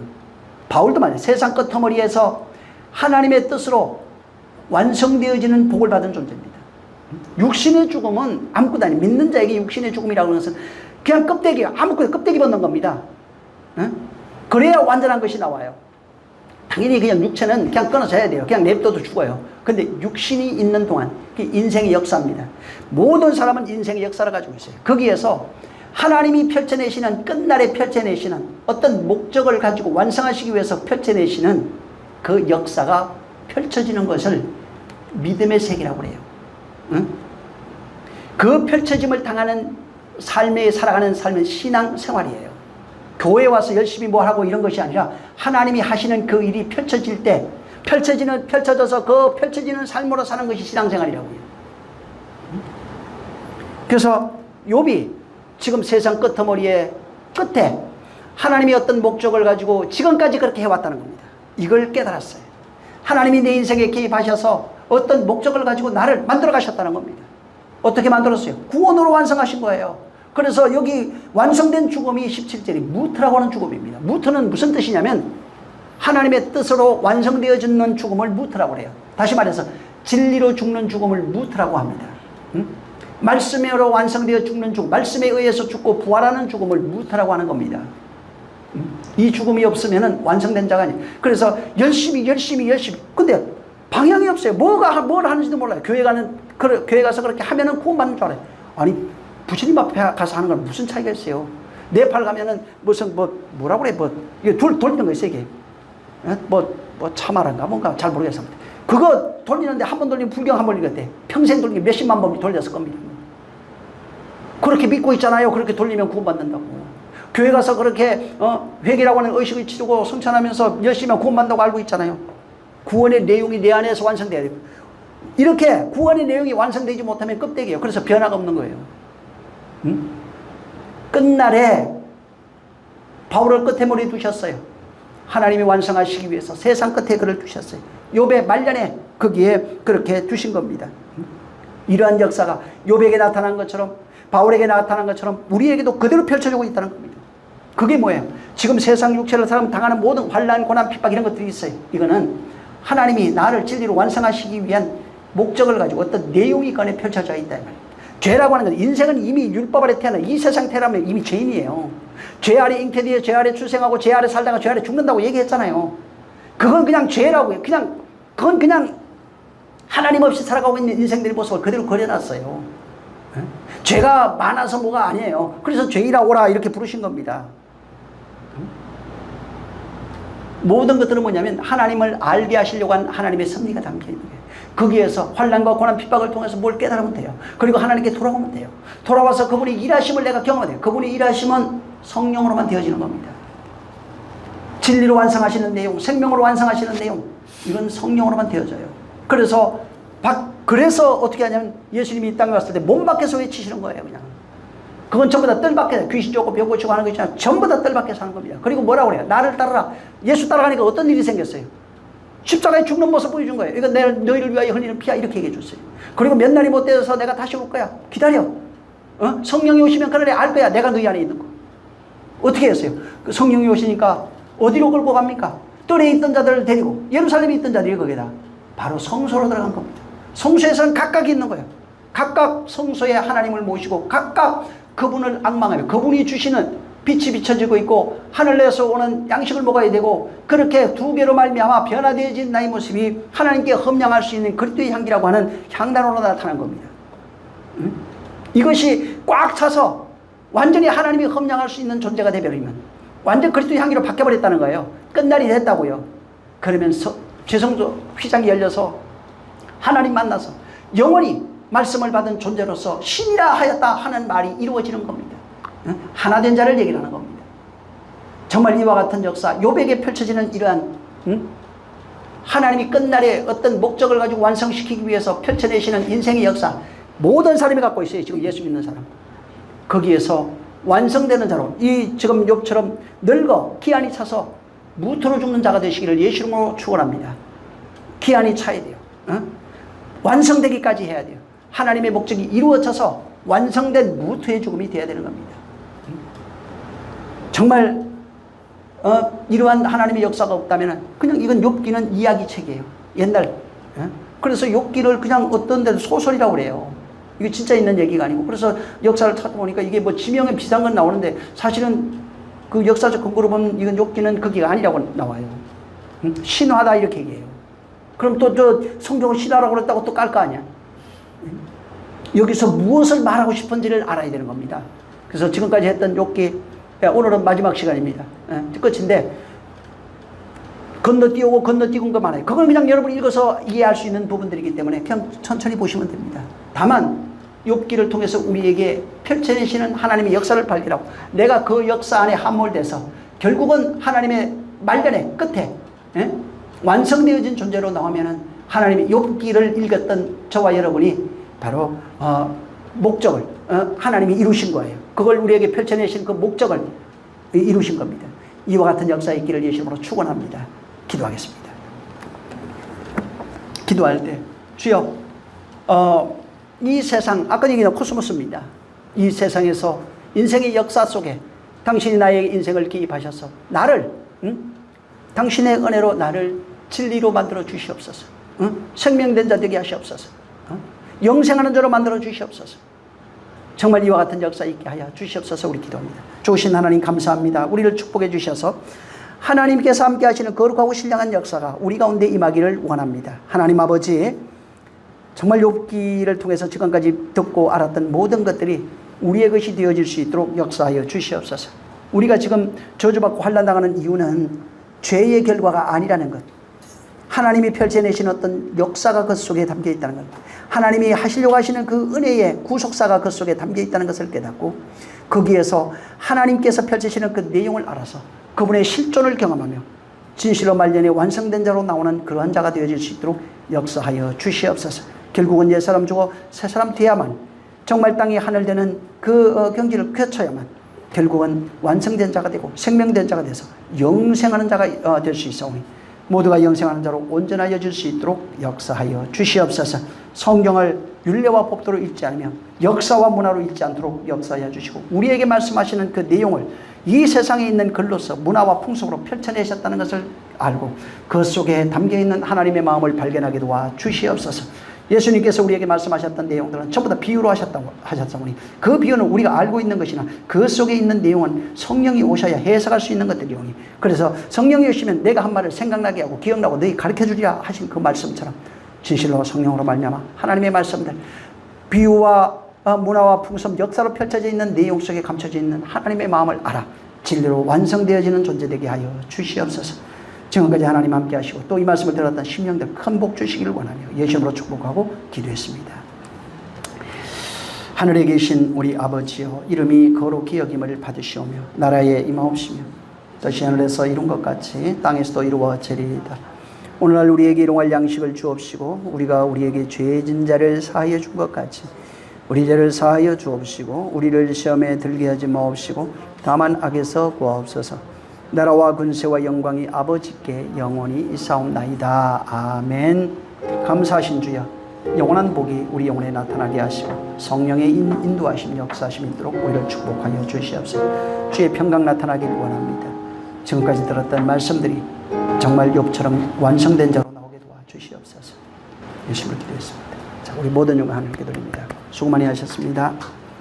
바울도 말이에요. 세상 끝머리에서 하나님의 뜻으로 완성되어지는 복을 받은 존재입니다. 육신의 죽음은 아무것도 아니에요. 믿는 자에게 육신의 죽음이라고 하는 것은 그냥 껍데기, 아무것도 껍데기 벗는 겁니다. 그래야 완전한 것이 나와요. 당연히 그냥 육체는 그냥 끊어져야 돼요. 그냥 냅둬도 죽어요. 근데 육신이 있는 동안 그게 인생의 역사입니다. 모든 사람은 인생의 역사를 가지고 있어요. 거기에서 하나님이 펼쳐내시는, 끝날에 펼쳐내시는 어떤 목적을 가지고 완성하시기 위해서 펼쳐내시는 그 역사가 펼쳐지는 것을 믿음의 세계라고 그래요. 그 펼쳐짐을 당하는 삶에 살아가는 삶은 신앙생활이에요. 교회 와서 열심히 뭐 하고 이런 것이 아니라 하나님이 하시는 그 일이 펼쳐질 때 펼쳐져서 그 펼쳐지는 삶으로 사는 것이 신앙생활이라고요. 그래서 욥이 지금 세상 끝에 하나님이 어떤 목적을 가지고 지금까지 그렇게 해왔다는 겁니다. 이걸 깨달았어요. 하나님이 내 인생에 개입하셔서 어떤 목적을 가지고 나를 만들어 가셨다는 겁니다. 어떻게 만들었어요? 구원으로 완성하신 거예요. 그래서 여기 완성된 죽음이 17절이 무트라고 하는 죽음입니다. 무트는 무슨 뜻이냐면 하나님의 뜻으로 완성되어지는 죽음을 무트라고 해요. 다시 말해서 진리로 죽는 죽음을 무트라고 합니다. 말씀으로 완성되어 죽는 죽음, 말씀에 의해서 죽고 부활하는 죽음을 무트라고 하는 겁니다. 이 죽음이 없으면 완성된 자가 아니에요. 그래서 열심히 근데 방향이 없어요. 뭘 하는지도 몰라요. 교회 가서 그렇게 하면은 구원받는 줄 알아요. 아니 부처님 앞에 가서 하는 건 무슨 차이가 있어요? 네팔 가면은 무슨 뭐라고 그래, 이게 돌리는 거 있어요. 이게 차마란가 뭔가 잘 모르겠습니다. 그거 돌리는데 한 번 돌리면 불경 한 번 돌리겠대. 평생 돌리면 몇십만 번 돌렸을 겁니다. 그렇게 믿고 있잖아요. 그렇게 돌리면 구원받는다고. 교회 가서 그렇게 회개라고 하는 의식을 치르고 성찬하면서 열심히 하면 구원받는다고 알고 있잖아요. 구원의 내용이 내 안에서 완성돼야 돼요. 이렇게 구원의 내용이 완성되지 못하면 껍데기예요. 그래서 변화가 없는 거예요. 끝날에 바울을 끝에 머리에 두셨어요. 하나님이 완성하시기 위해서 세상 끝에 그를 두셨어요. 욥의 말년에 거기에 그렇게 두신 겁니다. 이러한 역사가 욥에게 나타난 것처럼 바울에게 나타난 것처럼 우리에게도 그대로 펼쳐지고 있다는 겁니다. 그게 뭐예요? 지금 세상 육체를 사람 당하는 모든 환난, 고난, 핍박 이런 것들이 있어요. 이거는 하나님이 나를 진리로 완성하시기 위한 목적을 가지고 어떤 내용이 그 안에 펼쳐져 있다. 죄라고 하는 건 인생은 이미 율법 아래 태어나 이 세상 태어나면 이미 죄인이에요. 죄 아래 잉태되어 죄 아래 출생하고 죄 아래 살다가 죄 아래 죽는다고 얘기했잖아요. 그건 그냥 죄라고요. 그건 그냥 하나님 없이 살아가고 있는 인생들의 모습을 그대로 그려놨어요. 죄가 많아서 뭐가 아니에요. 그래서 죄이라 오라 이렇게 부르신 겁니다. 모든 것들은 뭐냐면 하나님을 알게 하시려고 한 하나님의 섭리가 담겨있는 거예요. 거기에서 환난과 고난 핍박을 통해서 뭘 깨달으면 돼요. 그리고 하나님께 돌아오면 돼요. 돌아와서 그분이 일하심을 내가 경험해야 돼요. 그분이 일하심은 성령으로만 되어지는 겁니다. 진리로 완성하시는 내용, 생명으로 완성하시는 내용, 이건 성령으로만 되어져요. 그래서 어떻게 하냐면 예수님이 이 땅에 왔을 때 몸 밖에서 외치시는 거예요. 그냥 그건 전부 다 뜰 밖에, 귀신 쫓고 벽 고치고 하는 거 있잖아요. 전부 다 뜰 밖에서 하는 겁니다. 그리고 뭐라고 그래요? 나를 따르라. 예수 따라가니까 어떤 일이 생겼어요? 십자가에 죽는 모습 보여준 거예요. 이거 내가 너희를 위하여 흘리는 피야 이렇게 얘기해 줬어요. 그리고 몇 날이 못 되어서 내가 다시 올 거야. 기다려. 성령이 오시면 그날에 알 거야. 내가 너희 안에 있는 거. 어떻게 했어요? 그 성령이 오시니까 어디로 끌고 갑니까? 뜰에 있던 자들을 데리고 예루살렘에 있던 자들이 거기다 바로 성소로 들어간 겁니다. 성소에서는 각각 있는 거예요. 각각 성소에 하나님을 모시고 각각 그분을 앙망하며 그분이 주시는 빛이 비춰지고 있고 하늘에서 오는 양식을 먹어야 되고 그렇게 두 개로 말미암아 변화되어진 나의 모습이 하나님께 험량할 수 있는 그리스도의 향기라고 하는 향단으로 나타난 겁니다. 이것이 꽉 차서 완전히 하나님이 험량할 수 있는 존재가 되버리면 완전 그리스도의 향기로 바뀌어버렸다는 거예요. 끝날이 됐다고요. 그러면서 죄성소 휘장이 열려서 하나님 만나서 영원히 말씀을 받은 존재로서 신이라 하였다 하는 말이 이루어지는 겁니다. 하나된 자를 얘기를 하는 겁니다. 정말 이와 같은 역사, 욥에게 펼쳐지는 이러한 하나님이 끝날에 어떤 목적을 가지고 완성시키기 위해서 펼쳐내시는 인생의 역사, 모든 사람이 갖고 있어요. 지금 예수 믿는 사람. 거기에서 완성되는 자로 지금 욥처럼 늙어 기한이 차서 무토로 죽는 자가 되시기를 예수 이름으로 축원합니다. 기한이 차야 돼요. 완성되기까지 해야 돼요. 하나님의 목적이 이루어져서 완성된 무토의 죽음이 되어야 되는 겁니다. 정말 이러한 하나님의 역사가 없다면 그냥 이건 욥기는 이야기책이에요. 옛날. 그래서 욥기를 그냥 어떤 데는 소설이라고 그래요. 이게 진짜 있는 얘기가 아니고. 그래서 역사를 찾아보니까 이게 뭐 지명에 비슷한 건 나오는데 사실은 그 역사적 근거로 보면 이건 욥기는 거기가 아니라고 나와요. 신화다 이렇게 얘기해요. 그럼 또 저 성경을 신화라고 그랬다고 또 깔 거 아니야. 여기서 무엇을 말하고 싶은지를 알아야 되는 겁니다. 그래서 지금까지 했던 욥기, 오늘은 마지막 시간입니다. 끝인데 건너뛰고 건너뛰은 거 많아요. 그건 그냥 여러분이 읽어서 이해할 수 있는 부분들이기 때문에 그냥 천천히 보시면 됩니다. 다만 욥기를 통해서 우리에게 펼쳐내시는 하나님의 역사를 발견하고 내가 그 역사 안에 함몰돼서 결국은 하나님의 말년의 끝에 완성되어진 존재로 나오면은 하나님의 욥기를 읽었던 저와 여러분이 바로 목적을 하나님이 이루신 거예요. 그걸 우리에게 펼쳐내신 그 목적을 이루신 겁니다. 이와 같은 역사의 있기를 예수님으로 축원합니다. 기도하겠습니다. 기도할 때 주여, 이 세상, 아까 얘기한 코스모스입니다. 이 세상에서 인생의 역사 속에 당신이 나의 인생을 기입하셔서 나를, 당신의 은혜로 나를 진리로 만들어 주시옵소서. 생명된 자 되게 하시옵소서. 영생하는 자로 만들어 주시옵소서. 정말 이와 같은 역사 있게 하여 주시옵소서. 우리 기도합니다. 좋으신 하나님 감사합니다. 우리를 축복해 주셔서 하나님께서 함께 하시는 거룩하고 신령한 역사가 우리 가운데 임하기를 원합니다. 하나님 아버지, 정말 욥기를 통해서 지금까지 듣고 알았던 모든 것들이 우리의 것이 되어질 수 있도록 역사하여 주시옵소서. 우리가 지금 저주받고 환난당하는 이유는 죄의 결과가 아니라는 것, 하나님이 펼쳐내신 어떤 역사가 그 속에 담겨 있다는 것, 하나님이 하시려고 하시는 그 은혜의 구속사가 그 속에 담겨 있다는 것을 깨닫고 거기에서 하나님께서 펼치시는 그 내용을 알아서 그분의 실존을 경험하며 진실로 말년에 완성된 자로 나오는 그러한 자가 되어질 수 있도록 역사하여 주시옵소서. 결국은 옛사람 죽어 새사람 되야만, 정말 땅이 하늘 되는 그 경지를 꿰쳐야만 결국은 완성된 자가 되고 생명된 자가 돼서 영생하는 자가 될 수 있사오니 모두가 영생하는 자로 온전하여 줄 수 있도록 역사하여 주시옵소서. 성경을 율례와 법도로 읽지 않으며 역사와 문화로 읽지 않도록 역사하여 주시고 우리에게 말씀하시는 그 내용을 이 세상에 있는 글로서 문화와 풍속으로 펼쳐내셨다는 것을 알고 그 속에 담겨있는 하나님의 마음을 발견하게 도와 주시옵소서. 예수님께서 우리에게 말씀하셨던 내용들은 전부 다 비유로 하셨사오니 그 비유는 우리가 알고 있는 것이나 그 속에 있는 내용은 성령이 오셔야 해석할 수 있는 것들이오니, 그래서 성령이 오시면 내가 한 말을 생각나게 하고 기억나고 너희 가르쳐주리라 하신 그 말씀처럼 진실로 성령으로 말미암아 하나님의 말씀들, 비유와 문화와 풍습, 역사로 펼쳐져 있는 내용 속에 감춰져 있는 하나님의 마음을 알아 진리로 완성되어지는 존재 되게 하여 주시옵소서. 지금까지 하나님 함께 하시고 또 이 말씀을 들었던 심령들 큰 복 주시기를 원하며 예수님으로 축복하고 기도했습니다. 하늘에 계신 우리 아버지여, 이름이 거룩히 여김을 받으시오며 나라에 임하옵시며 뜻이 하늘에서 이룬 것 같이 땅에서도 이루어지리이다. 오늘날 우리에게 일용할 양식을 주옵시고 우리가 우리에게 죄진 자를 사하여 준 것 같이 우리 죄를 사하여 주옵시고 우리를 시험에 들게 하지 마옵시고 다만 악에서 구하옵소서. 나라와 근세와 영광이 아버지께 영원히 있사옵나이다. 아멘. 감사하신 주여, 영원한 복이 우리 영혼에 나타나게 하시고 성령의 인도하심 역사하심 있도록 우리를 축복하여 주시옵소서. 주의 평강 나타나길 원합니다. 지금까지 들었던 말씀들이 정말 욥처럼 완성된 자로 나오게 도와주시옵소서. 예수님을 기도했습니다. 자, 우리 모든 영광 하나님께 드립니다. 수고 많이 하셨습니다.